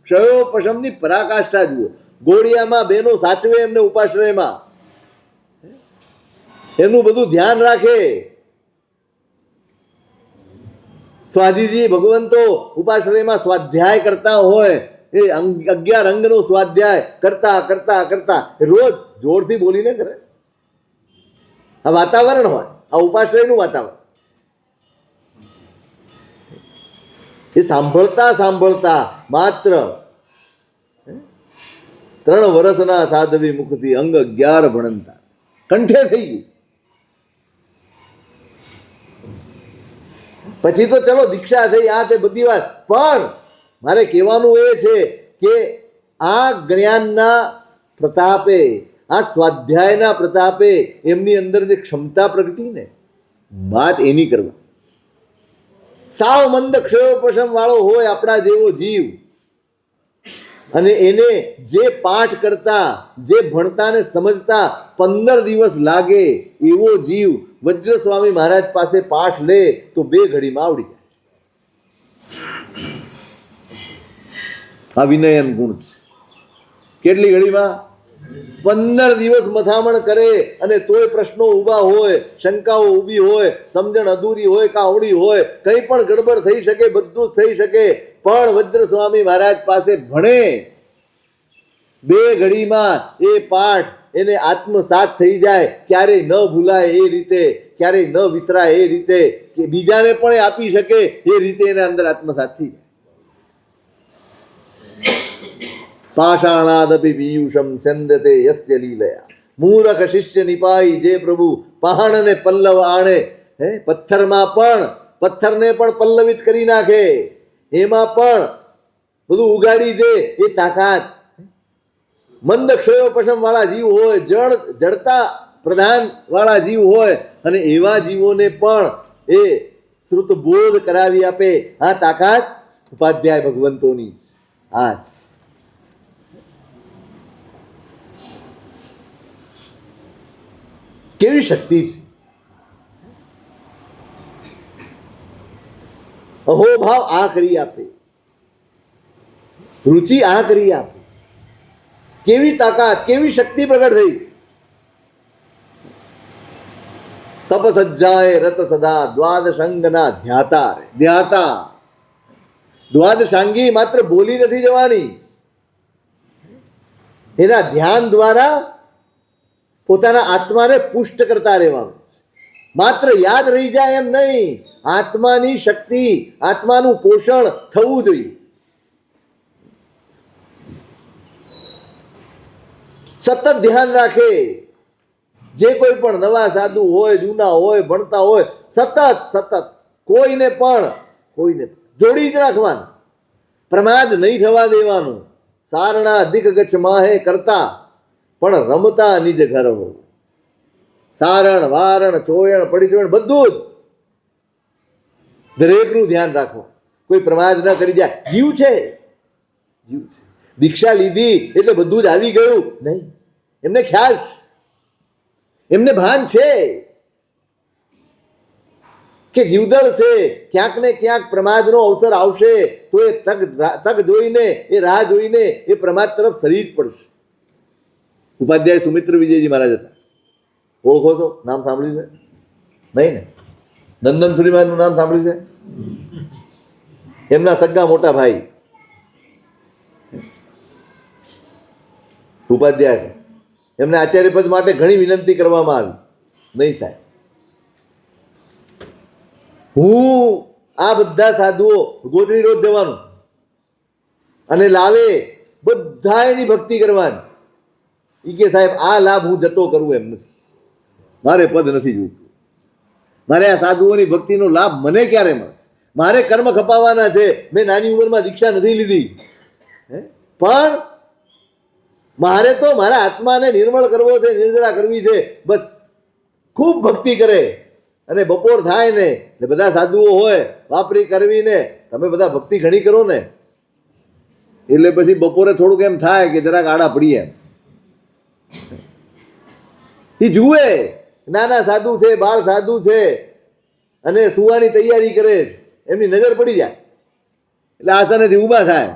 ક્ષયોપશમની પરાકાષ્ઠા જુઓ. ગોળિયામાં બેનો સાચવે એમને ઉપાશ્રયમાં, એનું બધું ધ્યાન રાખે. સ્વાધીજી ભગવંતો ઉપાશ્રયમાં સ્વાધ્યાય કરતા હોય, એ 11 અંગનો સ્વાધ્યાય કરતા કરતા કરતા રોજ જોરથી બોલીને કરે. આ વાતાવરણ હોય, આ ઉપાશ્રયનું વાતાવરણ. એ સાંભળતા સાંભળતા માત્ર 3 વર્ષના સાધવી મુખથી અંગ 11 ભણંતા કંઠે થઈ ગયું. પછી તો ચલો દીક્ષા થઈ, આ તે બધી વાત, પણ મારે કહેવાનું એ છે કે આ જ્ઞાનના પ્રતાપે, આ સ્વાધ્યાયના પ્રતાપે એમની અંદર જે ક્ષમતા પ્રગટી ને, વાત એની કરવા. સાવ મંદ ક્ષયોપશમ વાળો હોય આપણા જેવો જીવ, અને એને જે પાઠ કરતા, જે ભણતા ને સમજતા 15 દિવસ લાગે એવો જીવ વજ્ર સ્વામી મહારાજ પાસે પાઠ લે તો 2 ઘડીમાં આવડી જાય. આ વિનયન ગુણ છે. કેટલી ઘડીમાં? 15 દિવસ મથામણ કરે અને તોય પ્રશ્નો ઊભા હોય, શંકાઓ ઊભી હોય, સમજણ અધૂરી હોય, કાવડી હોય, કંઈ પણ ગડબડ થઈ શકે, બધું જ થઈ શકે, પણ વજ્ર સ્વામી મહારાજ પાસે ભણે 2 ઘડીમાં એ પાઠ એને આત્મસાત થઈ જાય. ક્યારેય ન ભૂલાય એ રીતે, ક્યારેય ન વિસરાય એ રીતે, કે બીજાને પણ આપી શકે એ રીતે એને અંદર આત્મસાત થઈ જાય. પાષાણાદપી પીયુષમ સેન્દતે યસ્ય લીલયા. મૂરખ શિષ્ય નિપાઈ, જે પ્રભુ પહાણને પલ્લવ આણે. પથ્થરમાં પણ, પથ્થરને પણ પલ્લવિત કરી નાખે, એમાં પણ બધું ઉગાડી દે એ તાકાત. મંદ ક્ષયોપશમ વાળા જીવ હોય, જડતા પ્રધાન વાળા જીવ હોય, અને એવા જીવોને પણ એ શ્રુત બોધ કરાવી આપે. આ તાકાત ઉપાધ્યાય ભગવંતોની આ જ. કેવી શક્તિ છે! અહોભાવ આ કરી આપે, રુચિ આ કરી આપે. કેવી તાકાત, કેવી શક્તિ પ્રગટ થઈ! તપ સજ્જાએ રત સદા દ્વાદશાંગના ધ્યાતા. ધ્યાતા દ્વાદશાંગી માત્ર બોલી નથી જવાની, એના ધ્યાન દ્વારા પોતાના આત્માને પુષ્ટ કરતા રહેવાનું. માત્ર યાદ રહી જાય એમ નહીં, આત્માની શક્તિ, આત્માનું પોષણ થવું જોઈએ. સતત ધ્યાન રાખે. જે કોઈ પણ નવા સાધુ હોય, જૂના હોય, ભણતા હોય, સતત કોઈને જોડી જ રાખવાનું, પ્રમાદ નહીં થવા દેવાનું. સારણા અધિક ગચ્છ માહે કરતા, પણ રમતા નિજ ઘર હો. સારણ વારણ ચોયણ પડીચોયણ બધું જ દરેકનું ધ્યાન રાખો, કોઈ પ્રમાદ ન કરી જાય. જીવ છે. દીક્ષા લીધી એટલે બધું જ આવી ગયું નહીં. એમને ખ્યાલ છે, એમને ભાન છે કે જીવદળ છે, ક્યાંક ને ક્યાંક પ્રમાદનો અવસર આવશે તો એ તક જોઈને, એ રાહ જોઈને એ પ્રમાદ તરફ સરી જ પડશે. ઉપાધ્યાય સુમિત્ર વિજયજી મહારાજ હતા. ઓળખો છો? નામ સાંભળ્યું છે? નહીં ને? નંદનસુરી મહારાજનું નામ સાંભળ્યું છે? એમના સગા મોટા ભાઈ ઉપાધ્યાય. એમને આચાર્ય પદ માટે ઘણી વિનંતી કરવામાં આવી. નહીં સાહેબ, હું આ બધા સાધુઓ ગોત્રી રોજ જવાનું અને લાવે બધા એની ભક્તિ કરવાની. એ કે સાહેબ આ લાભ હું જતો કરું એમ નથી. મારે પદ નથી જોઈતું, મારે આ સાધુઓની ભક્તિનો લાભ મને ક્યારે મળશે, મારે કર્મ ખપાવવાના છે, મેં નાની ઉંમરમાં દીક્ષા નથી લીધી, પણ મારે તો મારા આત્માને નિર્મળ કરવો છે, નિર્જરા કરવી છે. બસ ખૂબ ભક્તિ કરે અને બપોર થાય ને બધા સાધુઓ હોય વાપરી કરવી ને તમે બધા ભક્તિ ઘણી કરો ને એટલે પછી બપોરે થોડુંક એમ થાય કે જરાક આડા પડીએ. એ જુએ નાના સાધુ છે, બાળ સાધુ છે અને સુવાની તૈયારી કરે છે, એમની નજર પડી જાય એટલે આસનેથી ઊભા થાય,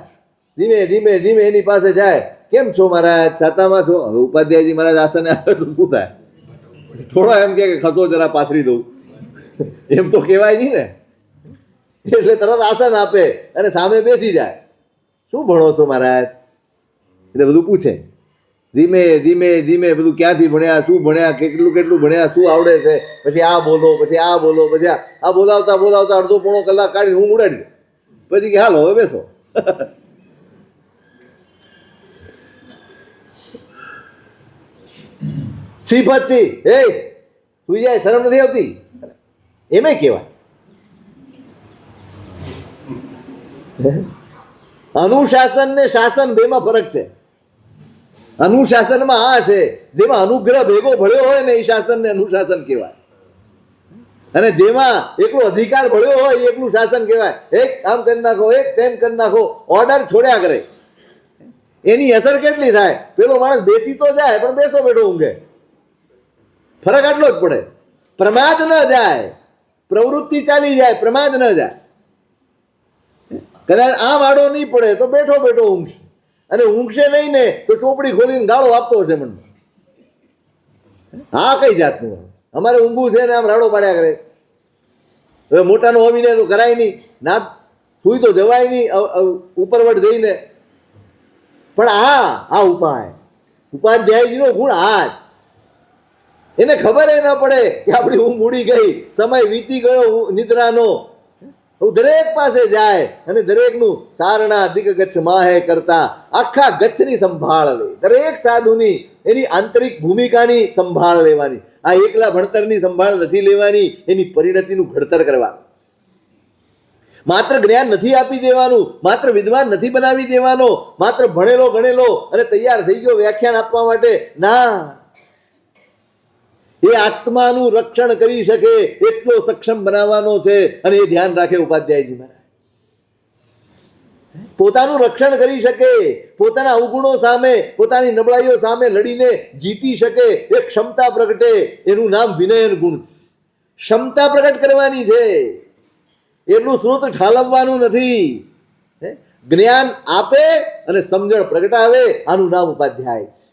ધીમે ધીમે ધીમે એની પાસે જાય, કેમ છો મહારાજ, સાતામાં છો? હવે ઉપાધ્યાયજી મહારાજ આસને આવે તો શું થાય? થોડો એમ કે ખસો જરા પાથરી દઉં, એમ તો કહેવાય નહીં ને. એટલે તરત આસન આપે અને સામે બેસી જાય. શું ભણો છો મહારાજ? એટલે બધું પૂછે, ધીમે ધીમે ધીમે બધું ક્યાંથી ભણ્યા, શું ભણ્યા, કેટલું કેટલું ભણ્યા, શું આવડે છે, પછી આ બોલો, પછી આ બોલો, પછી આ બોલાવતા બોલાવતા અડધો પોણો કલાક કાઢીને ઊંઘ ઉડાડી દે. પછી કે હાલો હવે બેસો. શ્રીપતિ હે સુઈ જાય, શરમ નથી આવતી? એમે કહેવાય. અનુશાસન ને શાસન બેમાં ફરક છે. અનુશાસનમાં આ છે જેમાં અનુગ્રહ ભેગો ભળ્યો હોય ને એ શાસન ને અનુશાસન કહેવાય, અને જેમાં એકલો અધિકાર ભળ્યો હોય એ એકલું શાસન કહેવાય. એક કામ કરી નાખો, એક તેમ કરી નાખો, ઓર્ડર છોડ્યા કરે. એની અસર કેટલી થાય? પેલો માણસ બેસી તો જાય પણ બેસો બેઠો ઊંઘે. ફરક આટલો જ પડે. પ્રમાદ ન જાય, પ્રવૃત્તિ ચાલી જાય, પ્રમાદ ન જાય. કદાચ આમ આડો નહીં પડે તો બેઠો બેઠો ઊંઘશે, અને ઊંઘશે નહીં ને તો ચોપડી ખોલીને ગાળો આપતો હશે મને. હા કઈ જાતનું? અમારે ઊંઘું છે ને આમ રાડો પાડ્યા કરે. હવે મોટાનો હોવીને તો કરાય નહીં, ના સુઈ તો જવાય નહીં ઉપરવટ જઈને. પણ આ ઉપાય ઉપાધ્યાયજીનો ગુણ આ જ. એને ખબર એ ના પડે કે આપણી ઊંઘ ઉડી ગઈ, સમય વીતી ગયો નિદ્રાનો. દરેક પાસે જાય અને દરેકનું સારણા દિગ્ગચ્છ માહે કરતા આખા ગચ્છની સંભાળ લે. દરેક સાધુની એની આંતરિક ભૂમિકાની સંભાળ લેવાની. આ એકલા ભણતરની સંભાળ નથી લેવાની, એની પરિણતિનું ઘડતર કરવા. માત્ર જ્ઞાન નથી આપી દેવાનું, માત્ર વિદ્વાન નથી બનાવી દેવાનો, માત્ર ભણેલો ગણેલો અને તૈયાર થઈ ગયો વ્યાખ્યાન આપવા માટે ના. એ આત્માનું રક્ષણ કરી શકે એટલો સક્ષમ બનાવવાનો છે, અને એ ધ્યાન રાખે ઉપાધ્યાયજી મહારાજ. પોતાનું રક્ષણ કરી શકે, પોતાના અવગુણો સામે, પોતાની નબળાઈઓ સામે લડીને જીતી શકે એ ક્ષમતા પ્રગટે. એનું નામ વિનયન ગુણ છે. ક્ષમતા પ્રગટ કરવાની છે, એટલું સ્રોત ઠાલવવાનું નથી. જ્ઞાન આપે અને સમજણ પ્રગટાવે, આનું નામ ઉપાધ્યાય છે.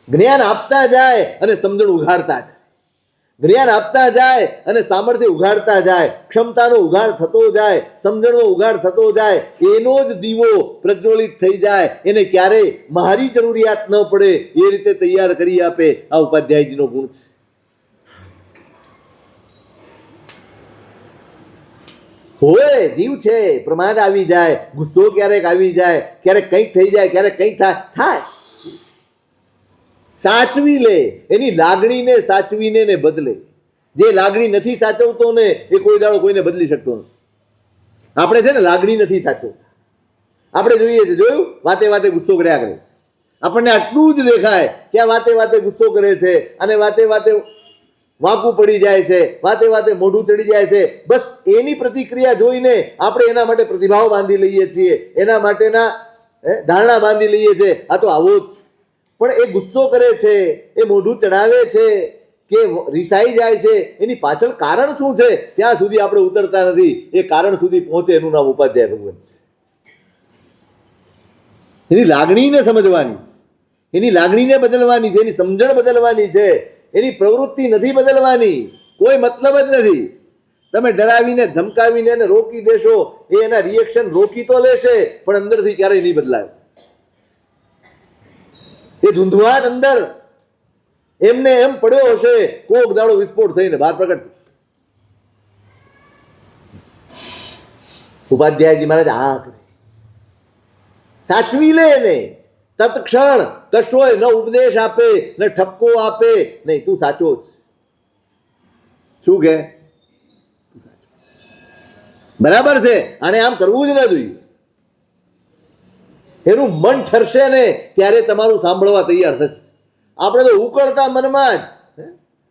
જ્ઞાન આપતા જાય અને સમજણ ઉઘાડતા જાય, જ્ઞાન આપતા જાય અને સામર્થ્ય ઉઘાડતા જાય, ક્ષમતાનો ઉઘાડ થતો જાય, સમજણનો ઉઘાડ થતો જાય, એનો જ દીવો પ્રજ્વલિત થઈ જાય. એને ક્યારેય મારી જરૂરિયાત ન પડે એ રીતે તૈયાર કરી આપે. આ ઉપાધ્યાયજીનો ગુણ છે. હોય જીવ છે, પ્રમાદ આવી જાય, ગુસ્સો ક્યારેક આવી જાય, ક્યારેક કંઈક થઈ જાય, ક્યારેક કંઈક થાય. સાચવી લે, એની લાગણીને સાચવીને ને બદલે. જે લાગણી નથી સાચવતો ને એ કોઈ દાડો કોઈને બદલી શકતો નથી. આપણે છે ને લાગણી નથી સાચવતા. આપણે જોઈએ છે, જોયું, વાતે વાતે ગુસ્સો કર્યા કરે. આપણને આટલું જ દેખાય કે આ વાતે વાતે ગુસ્સો કરે છે અને વાતે વાતે વાંકું પડી જાય છે, વાતે વાતે મોઢું ચડી જાય છે. બસ એની પ્રતિક્રિયા જોઈને આપણે એના માટે પ્રતિભાવ બાંધી લઈએ છીએ, એના માટેના ધારણા બાંધી લઈએ છીએ, આ તો આવો જ. પણ એ ગુસ્સો કરે છે, એ મોઢું ચડાવે છે કે રિસાઈ જાય છે, એની પાછળ કારણ શું છે ત્યાં સુધી આપણે ઉતરતા નથી. એ કારણ સુધી પહોંચે એનું નામ ઉપાધ્યાય ભગવાન છે. એની લાગણીને સમજવાની છે, એની લાગણીને બદલવાની છે, એની સમજણ બદલવાની છે, એની પ્રવૃત્તિ નથી બદલવાની. કોઈ મતલબ જ નથી. તમે ડરાવીને ધમકાવીને એને રોકી દેશો, એ એના રિએક્શન રોકી તો લેશે પણ અંદરથી ક્યારેય નહીં બદલાય. એ ધૂંધવાટ અંદર એમને એમ પડ્યો હશે, કોક દાડો વિસ્ફોટ થઈને બહાર પ્રગટ. ઉપાધ્યાયજી મહારાજ આ કરે, સાચવી લે એને તત્ક્ષણ. કશોય ન ઉપદેશ આપે ન ઠપકો આપે, નહીં તું સાચો જ. શું કે બરાબર છે, આને આમ કરવું જ ના જોઈએ. એનું મન ઠરશે ને ત્યારે તમારું સાંભળવા તૈયાર થશે. આપણે તો ઉકળતા મનમાં જ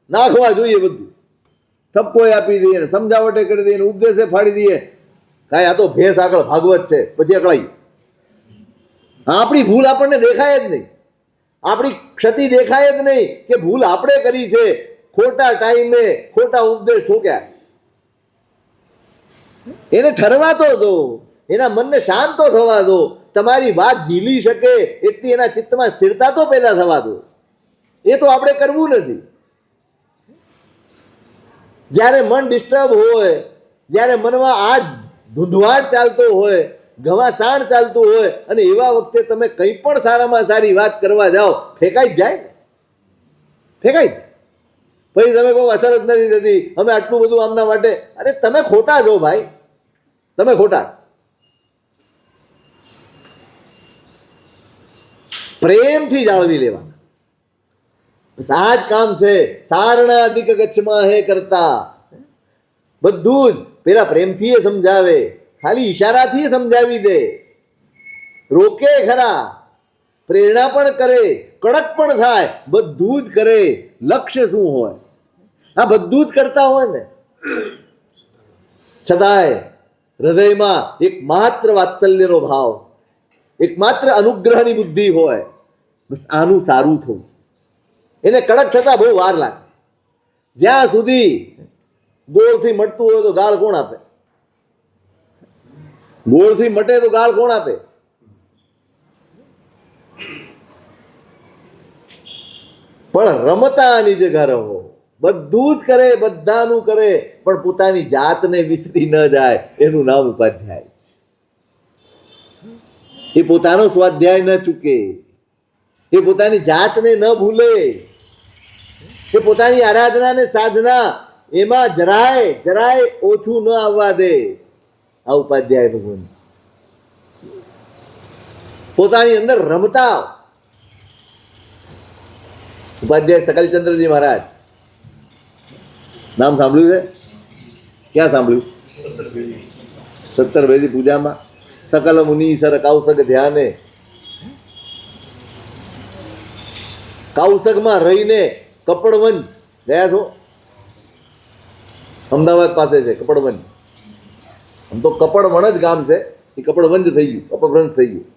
નાખવા જોઈએ બધું, ઠપકો આપી દઈએ, સમજાવટે કરી દઈએ, ઉપદેશે ફાડી દઈએ. કાંઈ આ તો ભેંસ આગળ ભાગવત છે, પછી અકળાઈ. આપણી ભૂલ આપણને દેખાય જ નહીં, આપણી ક્ષતિ દેખાય જ નહીં કે ભૂલ આપણે કરી છે, ખોટા ટાઈમે ખોટા ઉપદેશ ઠોક્યા. એને ઠરવા તો દો, એના મનને શાંત તો થવા દો, તમારી વાત ઝીલી શકે એટલી એના ચિત્તમાં સ્થિરતા તો પેદા થવા દો. એ તો આપણે કરવું નથી. જ્યારે મન ડિસ્ટર્બ હોય, જ્યારે મનમાં આ ધૂંધવાટ ચાલતો હોય, ઘમાસાણ ચાલતું હોય, અને એવા વખતે તમે કંઈ પણ સારામાં સારી વાત કરવા જાઓ, ફેંકાઈ જ જાય ને, ફેંકાઈ જાય. પછી તમે કહો અસર જ નથી થતી, અમે આટલું બધું આમના માટે. અરે તમે ખોટા છો ભાઈ, તમે ખોટા. પ્રેમથી જાળવી લેવા, આ જ કામ છે. સારણા અધિક ગચ્છમાં હે કરતા, બધું જ પેલા પ્રેમથી એ સમજાવે, ખાલી ઈશારાથી સમજાવી દે, રોકે ખરા, પ્રેરણા પણ કરે, કડક પણ થાય, બધું જ કરે. લક્ષ્ય શું હોય? આ બધું જ કરતા હોય ને, છતાંય હૃદયમાં એક માત્ર વાત્સલ્યનો ભાવ, એક માત્ર અનુગ્રહની બુદ્ધિ હોય, બસ આનું સારું થવું. એને કડક થતા બહુ વાર લાગે. જ્યાં સુધી ગોળથી મટતું હોય તો ગાળ કોણ આપે? ગોળથી મટે તો ગાળ કોણ આપે? પણ રમતાની જગ્યા રહો, બધું જ કરે, બધાનું કરે, પણ પોતાની જાતને વિસરી ન જાય, એનું નામ ઉપાધ્યાય. એ પોતાનો સ્વાધ્યાય ન ચૂકે, એ પોતાની જાતને ન ભૂલે, એ પોતાની આરાધના ને સાધના એમાં જરાય ઓછું ન આવવા દે. આ ઉપાધ્યાય ભગવાન પોતાની અંદર રમતા. ઉપાધ્યાય સકલચંદ્રજી મહારાજ, નામ સાંભળ્યું છે? ક્યાં સાંભળ્યું? 17 ભેદી પૂજામાં સકલ મુનિ સર કૌશક ધ્યાને, કૌશકમાં રહીને કપડવંજ ગયા છો? અમદાવાદ પાસે છે કપડવંજ. આમ તો કપડવણ જ ગામ છે, એ કપડવંજ થઈ ગયું, કપડવંજ થઈ ગયું.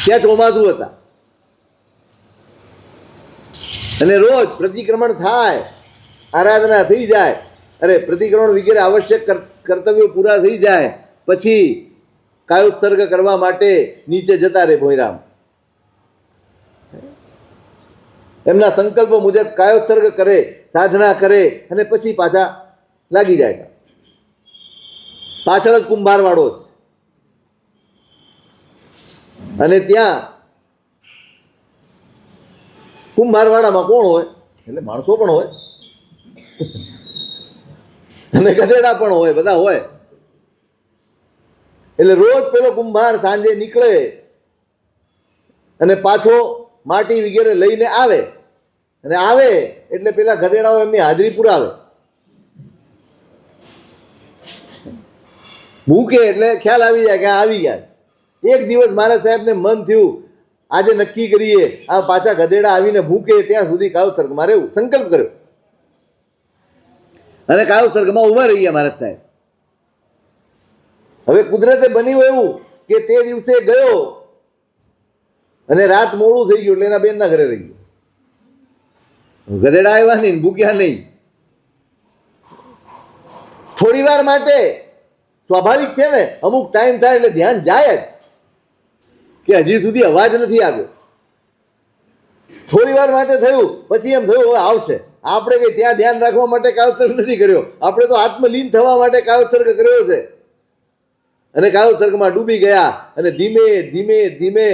ત્યાં ચોમાસું હતા અને રોજ પ્રતિક્રમણ થાય, આરાધના થઈ જાય. અરે પ્રતિક્રમણ વગેરે આવશ્યક કર્તવ્યો પૂરા થઈ જાય પછી કાયોત્સર્ગ કરવા માટે નીચે જતા રહે ભોયરામ. એમના સંકલ્પ મુજબ કાયોત્સર્ગ કરે, સાધના કરે, અને પછી પાછા લાગી જાય. પાછળ જ કુંભારવાડો જ. અને ત્યાં કુંભારવાડામાં કોણ હોય? એટલે માણસો પણ હોય અને ગધેડા પણ હોય, બધા હોય. એટલે રોજ પેલો કુંભાર સાંજે નીકળે અને પાછો માટી વગેરે લઈને આવે, અને આવે એટલે પેલા ગધેડાઓ એમની હાજરી પુરાવે. ભૂકે એટલે ખ્યાલ આવી જાય કે આવી ગયા. એક દિવસ મારા સાહેબને મન થયું, આજે નક્કી કરીએ આ પાછા ગધેડા આવીને ભૂકે ત્યાં સુધી કાયોત્સર્ગમાં રહેવું. સંકલ્પ કર્યો અને કાયોત્સર્ગમાં ઉભા રહી ગયા મહારાજ સાહેબ. હવે કુદરતે બન્યું એવું કે તે દિવસે ગયો અને રાત મોડું થઈ ગયું એટલે એના બેનના ઘરે રહી ગયો. ગધેડા આવ્યા નહીં, ભૂક્યા નહીં. થોડી વાર માટે સ્વાભાવિક છે ને, અમુક ટાઈમ થાય એટલે ધ્યાન જાય જ કે હજી સુધી અવાજ નથી આવ્યો. થોડી વાર માટે થયું, પછી એમ થયું હવે આવશે. આપણે કઈ ત્યાં ધ્યાન રાખવા માટે કાયોત્સર્ગ નથી કર્યો, આપણે તો આત્મલીન થવા માટે કાયોત્સર્ગ કર્યો છે. અને કાયોત્સર્ગમાં ડૂબી ગયા અને ધીમે ધીમે ધીમે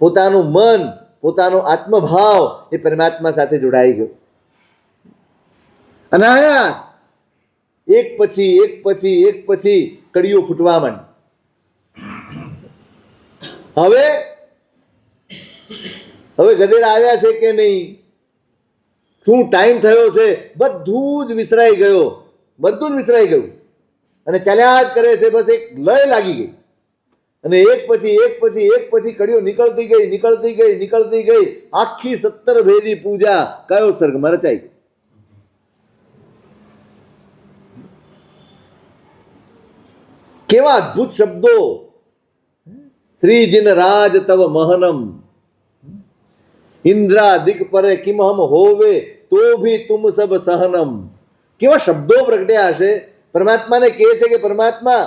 પોતાનું મન, પોતાનો આત્મભાવ એ પરમાત્મા સાથે જોડાઈ ગયો. અનાયાસ એક પછી એક કડીઓ ફૂટવા માંડી. હવે હવે ગધેડા આવ્યા છે કે નહીં, શું ટાઈમ થયો છે, બધું જ વિસરાઈ ગયો, બધું જ વિસરાઈ ગયું અને ચાલ્યા જ કરે છે. બસ એક લય લાગી ગઈ અને એક પછી એક પછી એક પછી કડીઓ નીકળતી ગઈ નીકળતી ગઈ નીકળતી ગઈ. આખી 17 ભેદી પૂજા કયો સર્ગમાં રચાઈ ગઈ. કેવા અદ્ભુત શબ્દો! શ્રીજીન રાજ તવ મહનમ ઇન્દ્રાદિક પરે કિમહમ હોવે તો ભી તુમ સબ સહનમ. કેવા શબ્દો પ્રગટ્યા હશે. પરમાત્માને કહે છે કે પરમાત્મા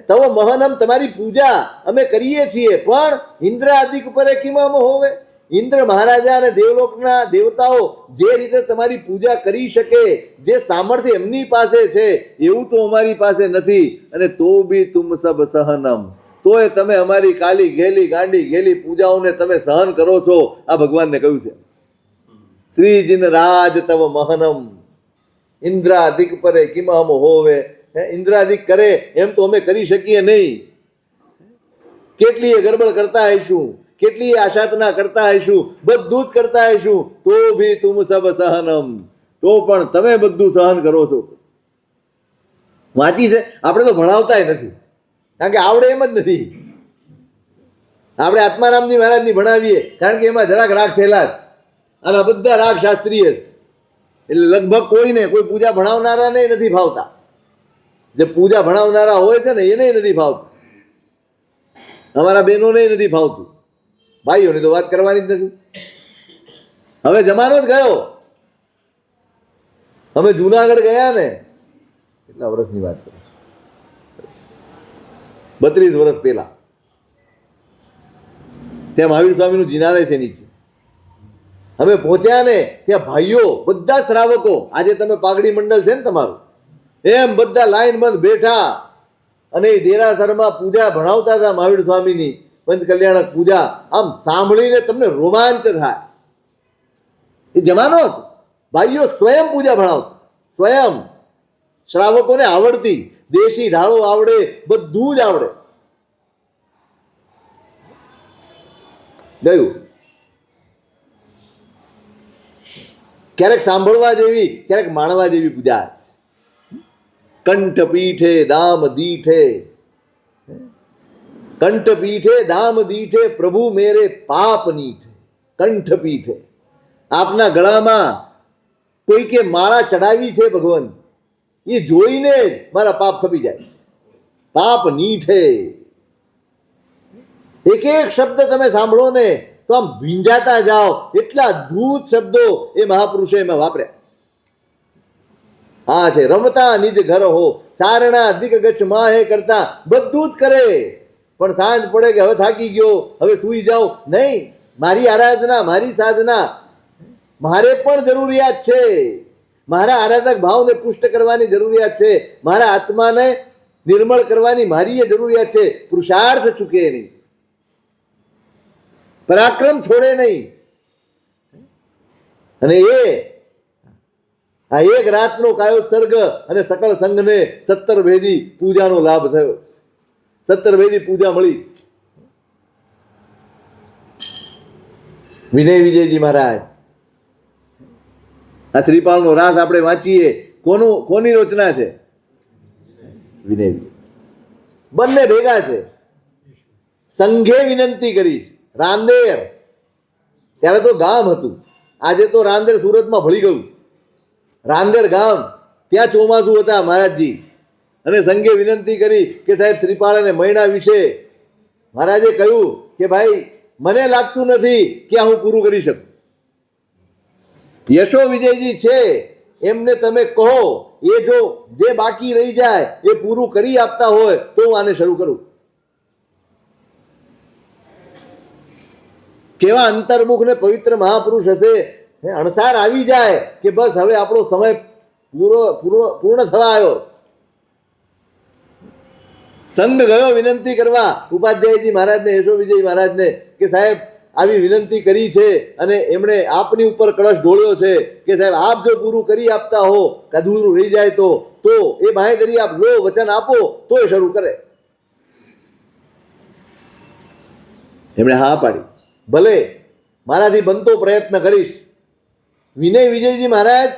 તવ મહનમ, તમારી પૂજા અમે કરીએ છીએ, પણ ઇન્દ્રાદિક પરે કિમહમ હોવે, ઇન્દ્ર મહારાજા અને દેવલોકના દેવતાઓ જે રીતે તમારી પૂજા કરી શકે, જે સામર્થ્ય એમની પાસે છે એવું તો અમારી પાસે નથી. અને તો બી તુમ સબ સહનમ, તોય તમે અમારી કાલી ઘેલી ગાંડી ઘેલી પૂજાઓને તમે સહન કરો છો. આ ભગવાનને કહ્યું છે. શ્રીજીન રાજ તવ મહનમ ઇન્દ્રાદિક પરે કિમહમ હોવે. ઇન્દ્રાદિક કરે એમ તો અમે કરી શકીએ નહીં. કેટલીય ગરબડ કરતા હઈશું, કેટલીય આશાતના કરતા હઈશું, બધું જ કરતા હઈશું, તો ભી તુમ સબ સહનમ, તો પણ તમે બધું સહન કરો છો. વાંચી છે આપણે તો ભણાવતાય નથી, કારણ કે આવડે એમ જ નથી. આપણે આત્મારામજી મહારાજની ભણાવીએ કારણ કે એમાં જરાક રાગ થયેલા જ, અને આ બધા રાગ શાસ્ત્રીય છે. એટલે લગભગ કોઈને કોઈ પૂજા ભણાવનારાને નથી ભાવતા. જે પૂજા ભણાવનારા હોય છે ને એને નથી ભાવતું. અમારા બહેનોને નથી ભાવતું, ભાઈઓની તો વાત કરવાની જ નથી. હવે જમાનો જ ગયો. અમે જુનાગઢ ગયા ને, કેટલા વર્ષની વાત કરું, 32 વર્ષ પહેલા. ત્યાં મહાવીર સ્વામીનું જિનાલય છે નીચે. અમે પહોંચ્યા ને ત્યાં ભાઈઓ બધા શ્રાવકો, આજે તમે પાઘડી મંડળ છે ને તમારું, એમ બધા લાઈન બંધ બેઠા અને એ દેરાસરમાં પૂજા ભણાવતા હતા મહાવીર સ્વામીની પંચકલ્યાણક પૂજા. આમ સાંભળીને તમને રોમાંચ થાય. એ જમાનો હતો. ભાઈઓ સ્વયં પૂજા ભણાવતા, સ્વયં. શ્રાવકોને આવડતી, દેશી ઢાળો આવડે, બધું જ આવડે. ગયું. ક્યારેક સાંભળવા જેવી, ક્યારેક માણવા જેવી પૂજા. કંઠ પીઠે દામ દીઠે, કંઠ પીઠે દામ દીઠે પ્રભુ મેરે પાપ નીઠે. કંઠ પીઠે, આપના ગળામાં કોઈ કે માળા ચડાવી છે ભગવાન, એ જોઈને જ મારા પાપ ખપી જાય. પાપ નીઠે. એક એક શબ્દ તમે સાંભળો ને તો આમ ભીંજાતા જાઓ. એટલા અદ્ભુત શબ્દો એ મહાપુરુષે એમાં વાપર્યા. હા છે રમતા નિજ ઘર હો, સારણા અધિક ગચ્છ માહે કરતા, બધું જ કરે. પણ સાંજ પડે કે હવે થાકી ગયો, હવે સૂઈ જાઓ, નહીં. મારી આરાધના, મારી સાધના મારે પણ જરૂરિયાત છે. મારા આરાધક ભાવને પુષ્ટ કરવાની જરૂરિયાત છે. મારા આત્માને નિર્મળ કરવાની મારી એ જરૂરિયાત છે. પુરુષાર્થ ચૂકે નહીં, પરાક્રમ છોડે નહીં. અને આ એક રાતનો કાયો સર્ગ અને સકળ સંઘને 17 ભેદી પૂજાનો લાભ થયો. 17 ભેદી પૂજા મળી. વિનય વિજયજી મહારાજ, આ શ્રીપાલનો રાસ આપણે વાંચીએ, કોની રચના છે? વિનય વિજય. બંને ભેગા છે. સંઘે વિનંતી કરીશ. રાંદેર, ત્યારે તો ગામ હતું, આજે તો રાંદેર સુરતમાં ભળી ગયું. રાંદેર ગામ, ત્યાં ચોમાસું હતા મહારાજજી, અને સંઘે વિનંતી કરી કે સાહેબ શ્રીપાળ અને મૈણા વિશે. મહારાજે કહ્યું કે ભાઈ મને લાગતું નથી કે આ હું પૂરું કરી શકું. યશો વિજયજી છે એમને તમે કહો, એ જો જે બાકી રહી જાય એ પૂરું કરી આપતા હોય તો હું આને શરૂ કરું. કેવા અંતર્મુખ ને પવિત્ર મહાપુરુષ હશે. અણસાર આવી જાય કે બસ હવે આપણો સમય પૂર્ણ થવા આવ્યો. સંઘ ગયો વિનંતી કરવા ઉપાધ્યાયજી મહારાજને, યશો વિજય મહારાજને, કે સાહેબ આવી વિનંતી કરી છે અને એમણે આપની ઉપર કળશ ઢોળ્યો છે કે સાહેબ આપ જો પૂરું કરી આપતા હો, અધૂરું રહી જાય તો એ બાંહેધરી આપ લો, વચન આપો તો એ શરૂ કરે. એમણે હા પાડી, ભલે મારાથી બનતો પ્રયત્ન કરીશ. વિનય વિજયજી મહારાજ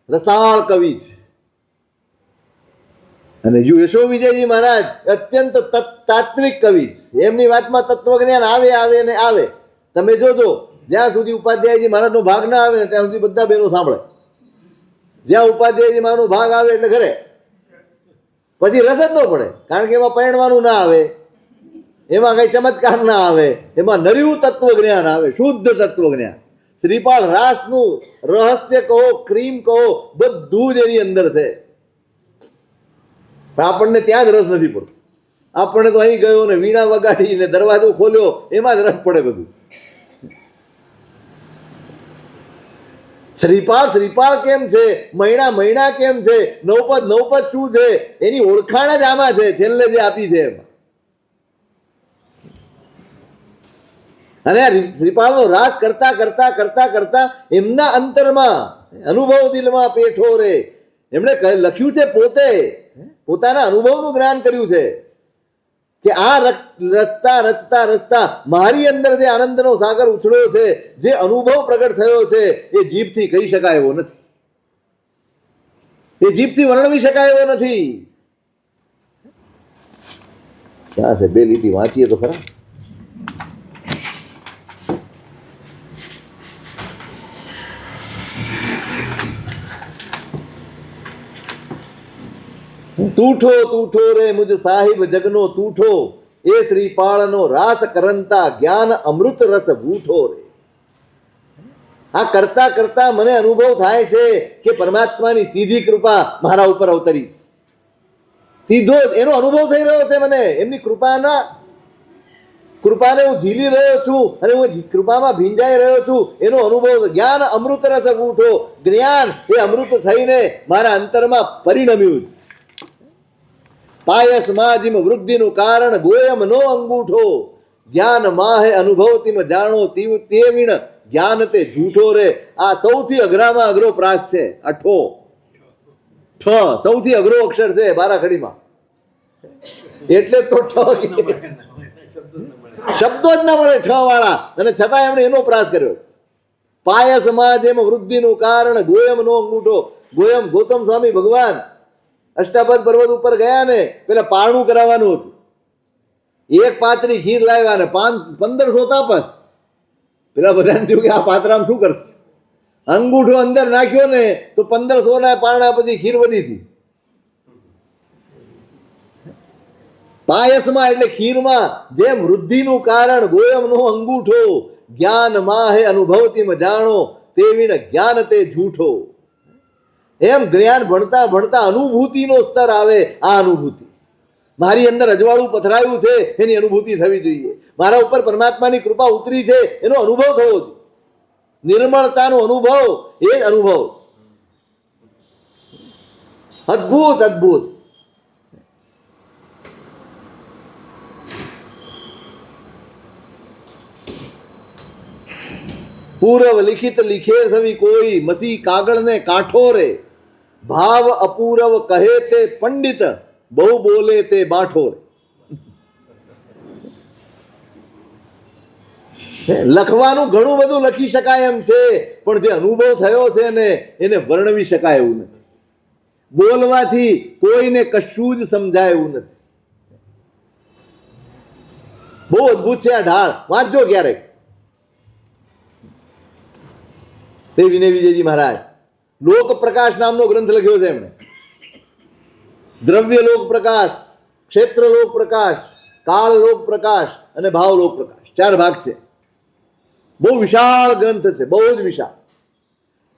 રસાળ કવિ છે અને યશો વિજયજી મહારાજ અત્યંત તાત્વિક કવિ છે. એમની વાતમાં તત્વજ્ઞાન આવે આવે ને આવે. તમે જોજો, જ્યાં સુધી ઉપાધ્યાયજી મહારાજનો ભાગ ના આવે ને ત્યાં સુધી બધા બહેનો સાંભળે. જ્યાં ઉપાધ્યાયજી મહારાજનો ભાગ આવે એટલે ઘરે પછી રસ જ ન પડે, કારણ કે એમાં પરણવાનું ના આવે, એમાં કઈ ચમત્કાર ના આવે, એમાં નર્યું તત્વજ્ઞાન આવે, શુદ્ધ તત્વજ્ઞાન. શ્રીપાળ રાસનું રહસ્ય કહો, ક્રીમ કહો, બધું જ એની અંદર છે. પણ આપણને ત્યાં જ રસ નથી પડતો. આપણને તો અહીં ગયો ને વીણા વગાડી ને દરવાજો ખોલ્યો એમાં જ રસ પડે બધું. શ્રીપાળ શ્રીપાળ કેમ છે, મહિના મહિના કેમ છે, નવપદ નવપદ શું છે, એની ઓળખાણ જ આમાં છે, છેલ્લે જે આપી છે એમાં. અને આ શ્રીપાળનો રાસ કરતા કરતા કરતા કરતા એમના અંતરમાં અનુભવ દિલમાં પેઠો રે. એમણે લખ્યું છે, પોતે પોતાના અનુભવનું જ્ઞાન કર્યું છે કે આ રચતા રચતા રચતા મારી અંદર જે આનંદનો સાગર ઉછળ્યો છે, જે અનુભવ પ્રગટ થયો છે, એ જીભથી કહી શકાય એવો નથી, એ જીભથી વર્ણવી શકાય એવો નથી. ક્યાં છે? બે લીટી વાંચીએ તો ખરા. તૂઠો તૂઠો રે મુજ સાહિબ જગનો તૂઠો, એ શ્રીપાળનો રાસ કરંતા જ્ઞાન અમૃત રસ બૂઠો રે. આ કરતા કરતા મને અનુભવ થાય છે કે પરમાત્માની સીધી કૃપા મારા ઉપર અવતરી, સીધો એનો અનુભવ થઈ રહ્યો છે મને. એમની કૃપાને હું ઝીલી રહ્યો છું અને હું કૃપામાં ભીંજાઈ રહ્યો છું, એનો અનુભવ. જ્ઞાન અમૃત રસ બૂઠો, જ્ઞાન એ અમૃત થઈને મારા અંતરમાં પરિણમ્યું. પાયસ માજીમ વૃદ્ધિનું કારણ ગોયમ નો અંગૂઠો, જ્ઞાન માહે અનુભવતીમ જાણો તે વીણ જ્ઞાન તે જૂઠો રે. આ સૌથી અઘરામાં અઘરો પ્રાસ છે. અઠો ઠ સૌથી અઘરો અક્ષર છે બારાખડીમાં, એટલે તો શબ્દો જ ના મળે ઠ વાળા, અને છતાં એમણે એનો પ્રાસ કર્યો. પાયસ માં જેમ વૃદ્ધિનું કારણ ગોયમ નો અંગૂઠો. ગોયમ ગૌતમ સ્વામી ભગવાન અષ્ટાપદ પર્વત ઉપર ગયા ને પેલા પારણું કરાવવાનું હતું. એક પાત્રી ખીર લાવ્યા ને 1500 તાપસ. પેલા બધાને થયું કે આ પાત્રામાં શું કરશે? અંગૂઠો અંદર નાખ્યો ને તો 1500 ના પારણા પછી ખીર વધી હતી. પાયસમાં એટલે ખીરમાં જેમ વૃદ્ધિનું કારણ ગોયમનો અંગૂઠો, જ્ઞાન માહે અનુભવતીમ જાણો તે વીણ જ્ઞાન તે જૂઠો. એમ જ્ઞાન ભણતા ભણતા અનુભૂતિનો સ્તર આવે. આ અનુભૂતિ મારી અંદર અજવાળું પથરાયું છે એની અનુભૂતિ થવી જોઈએ. મારા ઉપર પરમાત્માની કૃપા ઉતરી છે એનો અનુભવ થવો જોઈએ. નિર્મળતાનો અનુભવ, એ અનુભવ અદ્ભુત અદ્ભુત. પૂર્વ લિખિત લીખે થવી કોઈ, મસી કાગળ ને કાંઠો રે. ભાવ અપૂરવ કહે તે પંડિત, બહુ બોલે તે બાઠો રે. લખવાનું ઘણું બધું લખી શકાય એમ છે, પણ જે અનુભવ થયો છે ને એને વર્ણવી શકાય એવું નથી. બોલવાથી કોઈને કશું જ સમજાય એવું નથી. બહુ અદભુત છે આ ઢાળ, વાંચજો ક્યારેક. તે વિનય વિજયજી મહારાજ લોક પ્રકાશ નામનો ગ્રંથ લખ્યો છે એમણે. દ્રવ્ય લોક પ્રકાશ, ક્ષેત્ર લોક પ્રકાશ, કાળ લોક પ્રકાશ અને ભાવ લોક પ્રકાશ, 4 ભાગ છે. બહુ વિશાળ ગ્રંથ છે, બહુ જ વિશાળ.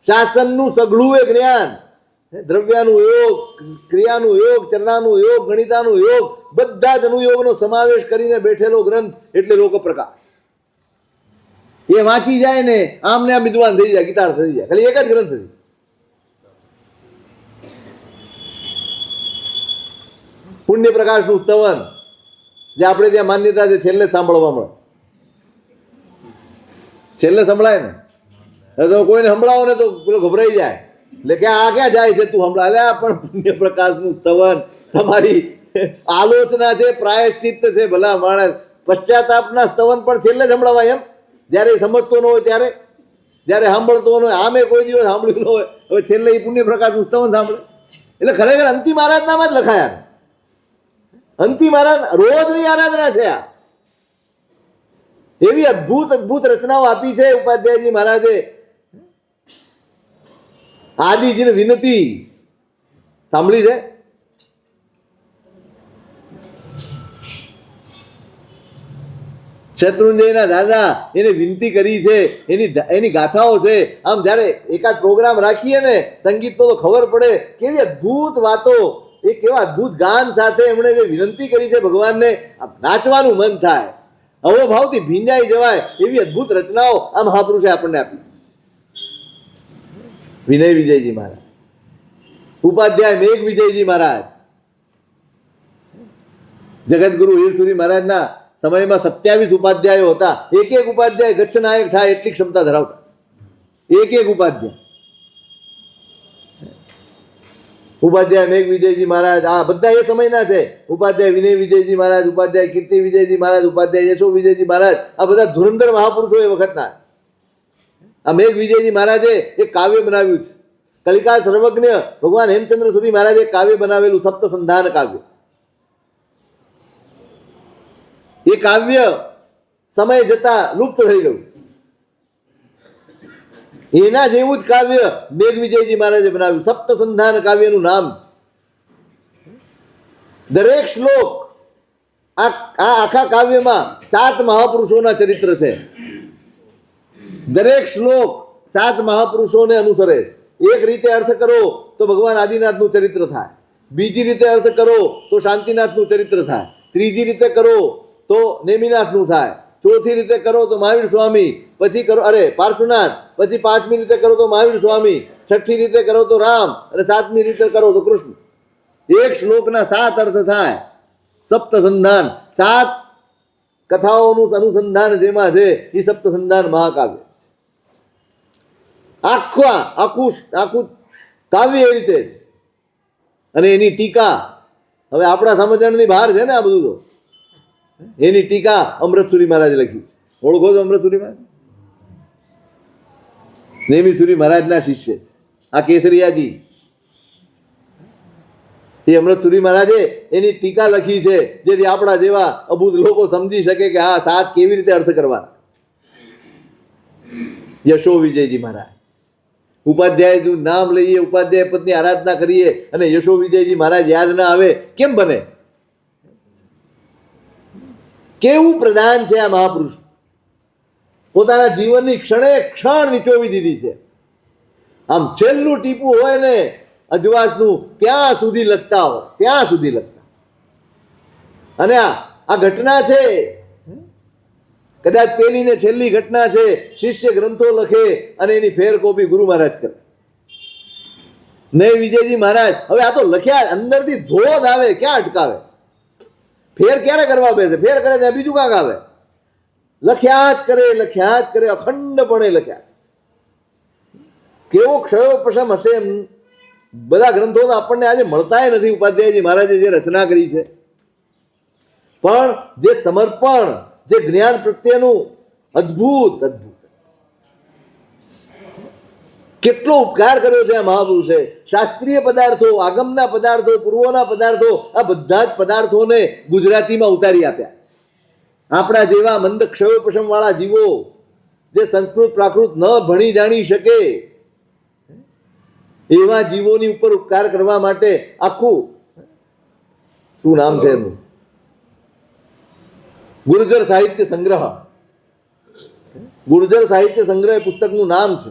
શાસનનું સઘળું એ જ્ઞાન, દ્રવ્યાનું યોગ, ક્રિયાનું યોગ, ચરણાનું યોગ, ગણિતાનું યોગ, બધા જ અનુયોગનો સમાવેશ કરીને બેઠેલો ગ્રંથ એટલે લોક પ્રકાશ. એ વાંચી જાય ને આમને આમ વિદ્વાન થઈ જાય, ગીતાર થઈ જાય. ખાલી એક જ ગ્રંથ છે. પુણ્ય પ્રકાશનું સ્તવન, જે આપણે ત્યાં માન્યતા છે છેલ્લે સાંભળવા મળે. છેલ્લે સંભળાય ને, તો કોઈને સંભળાવો ને તો પેલો ગભરાઈ જાય, એટલે કે આ ક્યાં જાય છે તું સંભળા. એટલે આ પણ પુણ્ય પ્રકાશનું સ્તવન, તમારી આલોચના છે, પ્રાયશ્ચિત્ત છે. ભલા માણસ પશ્ચાતાપના સ્તવન પણ છેલ્લે જ સંભળાવાય એમ, જ્યારે એ સમજતો ન હોય ત્યારે, જ્યારે સાંભળતો ન હોય, આમે કોઈ દિવસ સાંભળ્યું ન હોય, હવે છેલ્લે એ પુણ્ય પ્રકાશનું સ્તવન સાંભળે. એટલે ખરેખર અંતિ મહારાજનામાં જ લખાયા. અંતિ મહારાજ રોજની આરાધના છે આ. એવી અદ્ભુત અદ્ભુત રચનાઓ આપી છે ઉપાધ્યાયજી મહારાજે. આદિજીને વિનતી સાંભળી છે? શત્રુંજયના દાદા એને વિનંતી કરી છે, એની ગાથાઓ છે. આમ જ્યારે એકાદ પ્રોગ્રામ રાખીએ ને સંગીતનો તો ખબર પડે કેવી અદ્ભુત વાતો, એ કેવા અદ્ભુત ગાન સાથે એમણે જે વિનંતી કરી છે ભગવાનને, નાચવાનું મન થાય, અહોભાવથી ભીંજાઈ જવાય એવી અદ્ભુત રચનાઓ આ મહાપુરુષે આપણને આપી. વિનય વિજયજી મહારાજ, ઉપાધ્યાય મેઘ વિજયજી મહારાજ, જગતગુરુ વીરસુરી મહારાજના સમયમાં 27 ઉપાધ્યાયો હતા. એક એક ઉપાધ્યાય ગચ્છ નાયક થાય એટલી ક્ષમતા ધરાવતા. એક એક ઉપાધ્યાય. ઉપાધ્યાય મેઘ વિજયજી મહારાજ આ બધા એ સમયના છે. ઉપાધ્યાય વિનય વિજયજી મહારાજ, ઉપાધ્યાય કીર્તિ વિજયજી મહારાજ, ઉપાધ્યાય યશો વિજયજી મહારાજ, આ બધા ધુરંધર મહાપુરુષો એ વખતના. આ મેઘ વિજયજી મહારાજે એક કાવ્ય બનાવ્યું છે. કલિકા સર્વજ્ઞ ભગવાન હેમચંદ્ર સુરી મહારાજે કાવ્ય બનાવેલું સપ્ત સંધાન કાવ્ય. એ કાવ્ય સમય જતા લુપ્ત થઈ ગયું. એના જેવું જ કાવ્ય મેઘ વિજયજી મહારાજે બનાવ્યું. સપ્ત સંધાન કાવ્યનું નામ. દરેક શ્લોક આ આખા કાવ્યમાં 7 મહાપુરુષોના ચરિત્ર છે. દરેક શ્લોક 7 મહાપુરુષોને અનુસરે. એક રીતે અર્થ કરો તો ભગવાન આદિનાથનું ચરિત્ર થાય, બીજી રીતે અર્થ કરો તો શાંતિનાથનું ચરિત્ર થાય, ત્રીજી રીતે કરો તો નેમિનાથનું થાય, ચોથી રીતે કરો તો મહાવીર સ્વામી, પછી કરો પાર્શ્વનાથ, પછી 5મી રીતે કરો તો મહાવીર સ્વામી, 6ઠ્ઠી રીતે કરો તો રામ, અને 7મી રીતે કરો તો કૃષ્ણ. એક શ્લોકના 7 અર્થ થાય. સપ્ત સંધાન, 7 કથાઓનું અનુસંધાન જેમાં છે એ સપ્ત સંધાન મહાકાવ્ય. આખું કાવ્ય એ રીતે જ. અને એની ટીકા હવે આપણા સમજણની બહાર છે ને આ બધું. તો એની ટીકા અમૃતસુરી મહારાજે લખી છે. ઓળખો છો અમૃતસુરી મહારાજ? નેમિસુરી મહારાજના શિષ્ય છે આ કેસરિયાજી. એ અમૃતસુરી મહારાજે એની ટીકા લખી છે, જેથી આપણા જેવા અબુધ લોકો સમજી શકે કે આ 7 કેવી રીતે અર્થ કરવા. યશો વિજયજી મહારાજ, ઉપાધ્યાયનું નામ લઈએ, ઉપાધ્યાય પદની આરાધના કરીએ અને યશો વિજયજી મહારાજ યાદ ના આવે કેમ બને? કેવું પ્રદાન છે આ મહાપુરુષ. પોતાના જીવનની ક્ષણે ક્ષણ નીચોવી દીધી છે. આમ છેલ્લું ટીપું હોય ને અજવાસનું ત્યાં સુધી લખતા હોય, ત્યાં સુધી લખતા. અને આ ઘટના છે કદાચ પેલી ને છેલ્લી ઘટના છે. શિષ્ય ગ્રંથો લખે અને એની ફેર કોપી ગુરુ મહારાજ કરે. નહીં વિજયજી મહારાજ હવે આ તો લખ્યા, અંદરથી ધોધ આવે, ક્યાં અટકાવે? ફેર ક્યારે કરવા બેસે? ફેર કરે ત્યાં બીજું કાંક આવે. લખ્યા જ કરે, અખંડપણે લખ્યા. કેવો ક્ષયોપશમ હશે એમ. બધા ગ્રંથો તો આપણને આજે મળતાય નથી. ઉપાધ્યાયજી મહારાજે જે રચના કરી છે, પણ જે સમર્પણ, જે જ્ઞાન પ્રત્યેનું અદ્ભુત કેટલો ઉપકાર કર્યો છે આ મહાપુરુષે. શાસ્ત્રીય પદાર્થો, આગમના પદાર્થો, પૂર્વોના પદાર્થો, આ બધા જ પદાર્થોને ગુજરાતીમાં ઉતારી આપ્યા. આપણા જેવા મંદ ક્ષયોપશમ વાળા જીવો જે સંસ્કૃત પ્રાકૃત ન ભણી જાણી શકે એવા જીવોની ઉપર ઉપકાર કરવા માટે આખું, શું નામ છે એનું? ગુર્જર સાહિત્ય સંગ્રહ. ગુર્જર સાહિત્ય સંગ્રહ પુસ્તકનું નામ છે.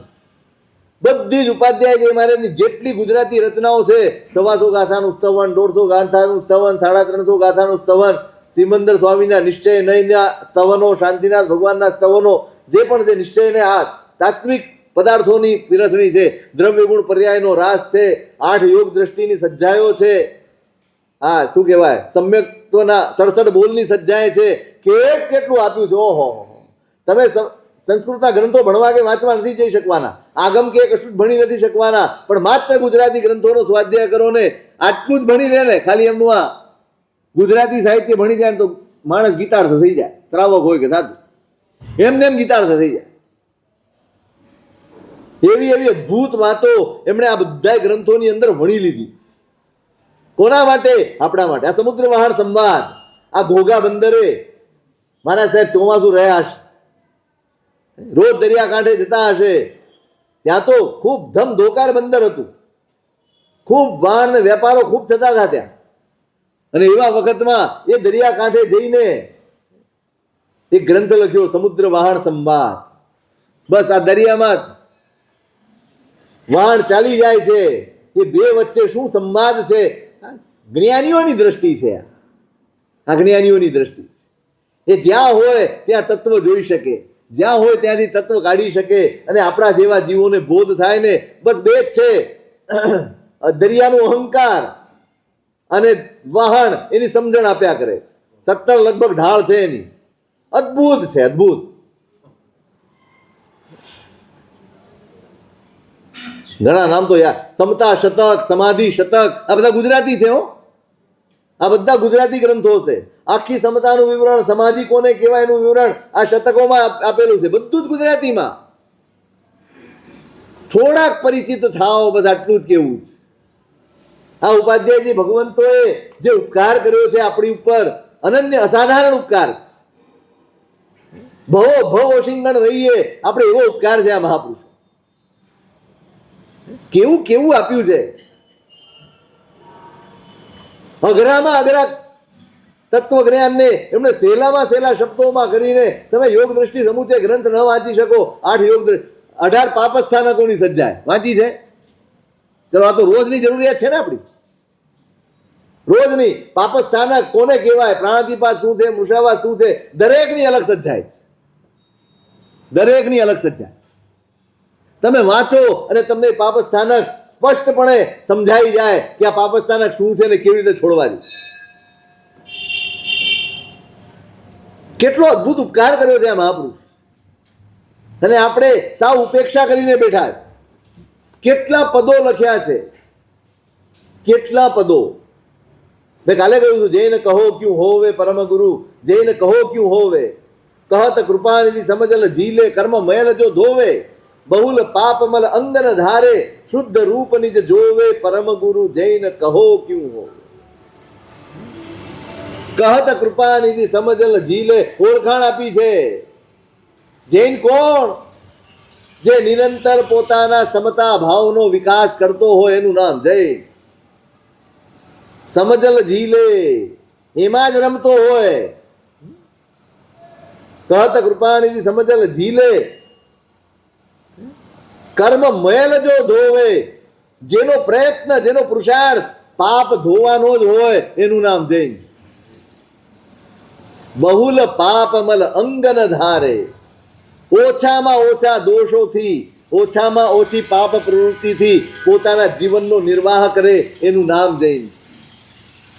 બધી જ ઉપાધ્યાય મહારાજની જેટલી ગુજરાતી રચનાઓ છે, 125 ગાથાનું સ્તવન, 150 ગાથાનું સ્તવન, 350 ગાથાનું સ્તવન, સિમંદર સ્વામીના નિશ્ચય નયના સ્તવનો, શાંતિનાથ ભગવાનના સ્તવનો, જે પણ છે નિશ્ચયને આ તાત્વિક પદાર્થોની પીરસણી છે. દ્રવ્ય ગુણ પર્યાયનો રાસ છે. 8 યોગ દ્રષ્ટિની સજ્જાયો છે. હા શું કહેવાય, સમ્યક્ત્વના 67 બોલની સજ્જાએ છે. કેટલું આપ્યું છે. ઓહો, તમે સંસ્કૃતના ગ્રંથો ભણવા કે વાંચવા નથી જઈ શકવાના, આગમ કે કશું જ ભણી નથી શકવાના, પણ માત્ર ગુજરાતી ગ્રંથોનો સ્વાધ્યાય કરો ને, આટલું જ ભણી લે ને, ખાલી એમનું આ ગુજરાતી સાહિત્ય ભણી જાય તો માણસ ગીતાર્થ થઈ જાય. શ્રાવક હોય કે સાધુ, એમને એમ ગીતાર્થ થઈ જાય. એવી એવી અદ્ભુત વાતો એમણે આ બધા ગ્રંથોની અંદર વણી લીધી. કોના માટે? આપણા માટે. આ સમુદ્ર વહાણ સંવાદ, આ ઘોઘા બંદરે મારા સાહેબ ચોમાસું રહ્યા હશે, રોજ દરિયાકાંઠે જતા હશે, ત્યાં તો ખૂબ ધમધોકાર બંદર હતું, ખૂબ વાણ ને વેપારો ખૂબ થતા હતા ત્યાં. અને એવા વખતમાં એ દરિયાકાંઠે જઈને એક ગ્રંથ લખ્યો, સમુદ્ર વહાણ સંવાદ. બસ આ દરિયામાં વાણ ચાલી જાય છે, એ બે વચ્ચે શું સંવાદ છે, જ્ઞાનીઓની દ્રષ્ટિ છે. આ જ્ઞાનીઓની દ્રષ્ટિ, એ જ્યાં હોય ત્યાં તત્વ જોઈ શકે, જ્યાં હોય ત્યાંથી તત્વ કાઢી શકે, અને આપણા જેવા જીવોને બોધ થાય ને. બસ બે જ છે, દરિયાનું અહંકાર અને વાહન એની સમજણ આપ્યા કરે. 17 લગભગ ઢાળ છે એની, અદ્ભુત છે, અદ્ભુત. ઘણા નામ તો યાર, સમતા શતક, સમાધિ શતક, આ બધા ગુજરાતી છે. આ બધા ગુજરાતી ગ્રંથો છે. આખી સમતાનું વિવરણ, સમાધિ કોને કહેવાય એનું વિવરણ આ શતકોમાં આપેલું છે, બધું જ ગુજરાતીમાં. થોડાક પરિચિત થાઓ, બસ આટલું જ કેવું છે. આ ઉપાધ્યાયજી ભગવંતોએ જે ઉપકાર કર્યો છે આપણી ઉપર, અનન્ય અસાધારણ ઉપકાર. ભવો ભવ ઓશિંગણ રહીએ આપણે, એવો ઉપકાર છે આ મહાપુરુષ. કેવું કેવું આપ્યું છે. અઘરામાં અઘરા તત્વજ્ઞાનને એમણે સહેલામાં સહેલા શબ્દોમાં કરીને, તમે યોગ દ્રષ્ટિ સમુચય ગ્રંથ ન વાંચી શકો. 8 યોગ 18 પાપસ્થાનકોની સજ્જાય વાંચી છે. ચલો, આ તો રોજની જરૂરિયાત છે ને આપણી, રોજની. પાપસ્થાનક કોને કહેવાય, પ્રાણાતિપાત શું છે, મૃષાવાસ શું છે, દરેકની અલગ સજ્જાય, દરેકની અલગ સજ્જાય. તમે વાંચો અને તમને પાપસ્થાનક સ્પષ્ટપણે સમજાઈ જાય કે આ પાપસ્થાનક શું છે ને કેવી રીતે છોડવા જોઈએ. કેટલો અદ્ભુત ઉપકાર કર્યો છે આ મહાપુરુષ, અને આપણે સાવ ઉપેક્ષા કરીને બેઠા. કેટલા પદો લખ્યા છે, કેટલા પદો. મેં કાલે કહ્યું હતું, જૈન કહો ક્યું હોવે પરમ ગુરુ, જૈન કહો ક્યું હોવે, કહત કૃપાનિધિ સમજલ ઝીલે, કર્મ મયલ જો ધોવે, બહુલ પાપમલ અંગન ધારે, શુદ્ધ રૂપ નિજ જોવે, પરમ ગુરુ જૈન કહો ક્યું હોવે. કહત કૃપાનિધિ સમજલ ઝીલે, ઓળખાણ આપી છે. જૈન કોણ? જે નિરંતર પોતાના સમતા ભાવનો વિકાસ કરતો હોય એનું નામ જૈન. સમજલ ઝીલે, એમાં જ રમતો હોય. કહત કૃપાનિધિ સમજલ ઝીલે, કર્મ મયલ જો ધોવે, જેનો પ્રયત્ન, જેનો પુરુષાર્થ પાપ ધોવાનો જ હોય એનું નામ જૈન. બહુલ પાપમલ અંગન ધારે, ઓછામાં ઓછા દોષોથી, ઓછામાં ઓછી પાપ પ્રવૃત્તિથી પોતાના જીવનનો નિર્વાહ કરે એનું નામ જૈન.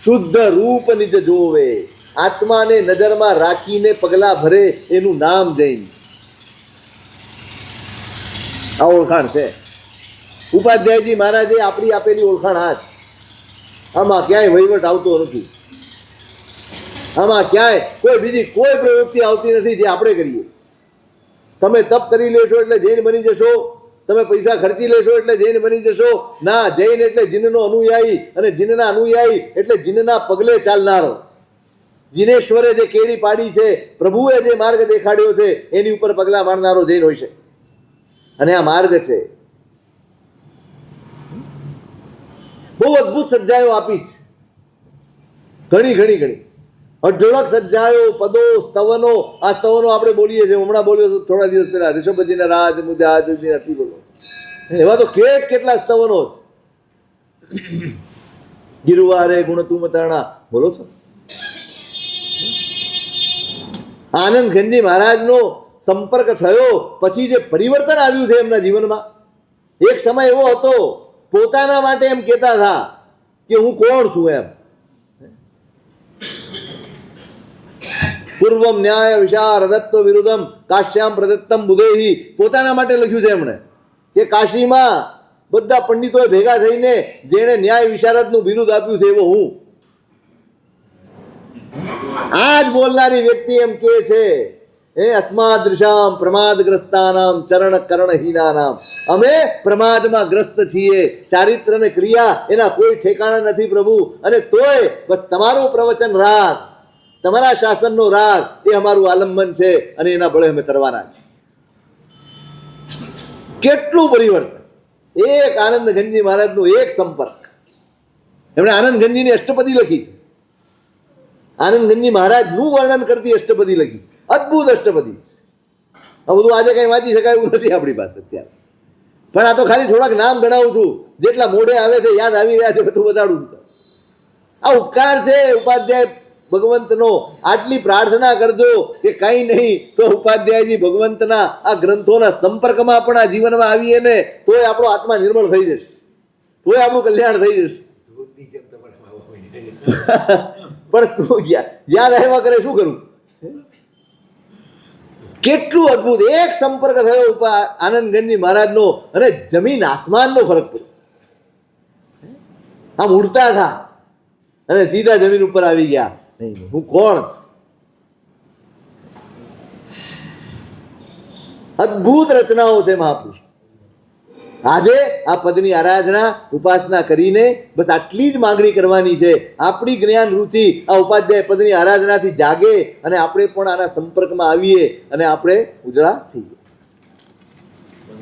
શુદ્ધ રૂપ નિજ જોવે, આત્માને નજરમાં રાખીને પગલા ભરે એનું નામ જૈન. આ ઓળખાણ છે ઉપાધ્યાયજી મહારાજે આપણી આપેલી ઓળખાણ. આ આમાં ક્યાંય વહીવટ આવતો નથી, આમાં ક્યાંય કોઈ બીજી કોઈ પ્રવૃત્તિ આવતી નથી જે આપણે કરીએ. તમે તપ કરી લેશો એટલે જૈન બની જશો, તમે પૈસા ખર્ચી લેશો એટલે જૈન બની જશો. ના, જૈન એટલે જીનનો અનુયાયી, અને જીનના અનુયાયી એટલે જીનના પગલે ચાલનારો. જીનેશ્વરે જે કેડી પાડી છે, પ્રભુએ જે માર્ગ દેખાડ્યો છે, એની ઉપર પગલા મારનારો જૈન હોય છે. અને આ માર્ગ છે. બહુ અદ્ભુત સજ્જાયો આપીશ, ઘણી ઘણી ઘણી અઢળક સજ્જાયો, પદો, સ્તવનો. આ સ્તવનો આપણે બોલીએ છીએ, હમણાં બોલ્યો થોડા દિવસ પહેલા, ઋષભજીના રાજ મુજા નથી બોલો, એવા તો કેટલા સ્તવનો છે. ગિરુવારે ગુણ તું મતાણા બોલો છો. આનંદ ખંજી મહારાજનો સંપર્ક થયો પછી જે પરિવર્તન આવ્યું છે એમના જીવનમાં. એક સમય એવો હતો, પોતાના માટે એમ કહેતા હતા કે હું કોણ છું એમ. પૂર્વમ ન્યાય વિશારદત્વ વિરુદ્ધમ કાશ્યામ પ્રદત્તમ બુધેહી, પોતાના માટે લખ્યું છે એમણે કે કાશીમાં બધા પંડિતોએ ભેગા થઈને જેણે ન્યાય વિશારદનું બિરુદ આપ્યું છે એવો હું. આ જ બોલનારી વ્યક્તિ એમ કે છે, હે અસ્માદૃશામ પ્રમાદગ્રસ્તાનામ ચરણ કર્ણહીનાનામ, અમે પ્રમાદમાં ગ્રસ્ત છીએ, ચારિત્ર અને ક્રિયા એના કોઈ ઠેકાણા નથી પ્રભુ, અને તોય બસ તમારું પ્રવચન રાગ, તમારા શાસનનો રાગ એ અમારું આલંબન છે, અને એના બળે અમે તરવાના છીએ. કેટલું પરિવર્તન! એક આનંદ ગંજી મહારાજનું એક સંપર્ક. એમણે આનંદ ગંજીની અષ્ટપદી લખી છે, આનંદ ગંજી મહારાજનું વર્ણન કરતી અષ્ટપદી લખી છે, અદભુત અષ્ટપદી છે. આ બધું આજે કઈ વાંચી શકાય એવું નથી આપણી પાસે અત્યારે, પણ આ તો ખાલી થોડાક નામ ગણાવું છું, જેટલા મોઢે આવે છે, યાદ આવી રહ્યા છે, બધું બતાડું છું. આ ઉપકાર છે ઉપાધ્યાય ભગવંતનો. આટલી પ્રાર્થના કરજો કે કઈ નહીં તો ઉપાધ્યાયજી ભગવંતના આ ગ્રંથોના સંપર્કમાં પણ આ જીવનમાં આવીએ ને તોય આપણો આત્મા નિર્મળ થઈ જશે, તોય આપણું કલ્યાણ થઈ જશે. પણ શું યાદ આવ્યા કરે, શું કરવું? કેટલું અદભુત! એક સંપર્ક થયો આનંદ ગંજી મહારાજનો અને જમીન આસમાનનો ફરક પડ્યો. આમ ઉડતા હતા અને સીધા જમીન ઉપર આવી ગયા. નહીં, હું કોણ? અદભુત રચનાઓ છે મહાપુરુષ. આજે આ પદની આરાધના ઉપાસના કરીને બસ આટલી જ માંગણી કરવાની છે. આપણી જ્ઞાન રુચિ આ ઉપાધ્યાય પદની આરાધનાથી જાગે અને આપણે પણ આના સંપર્કમાં આવીએ અને આપણે ઉજળા થઈએ.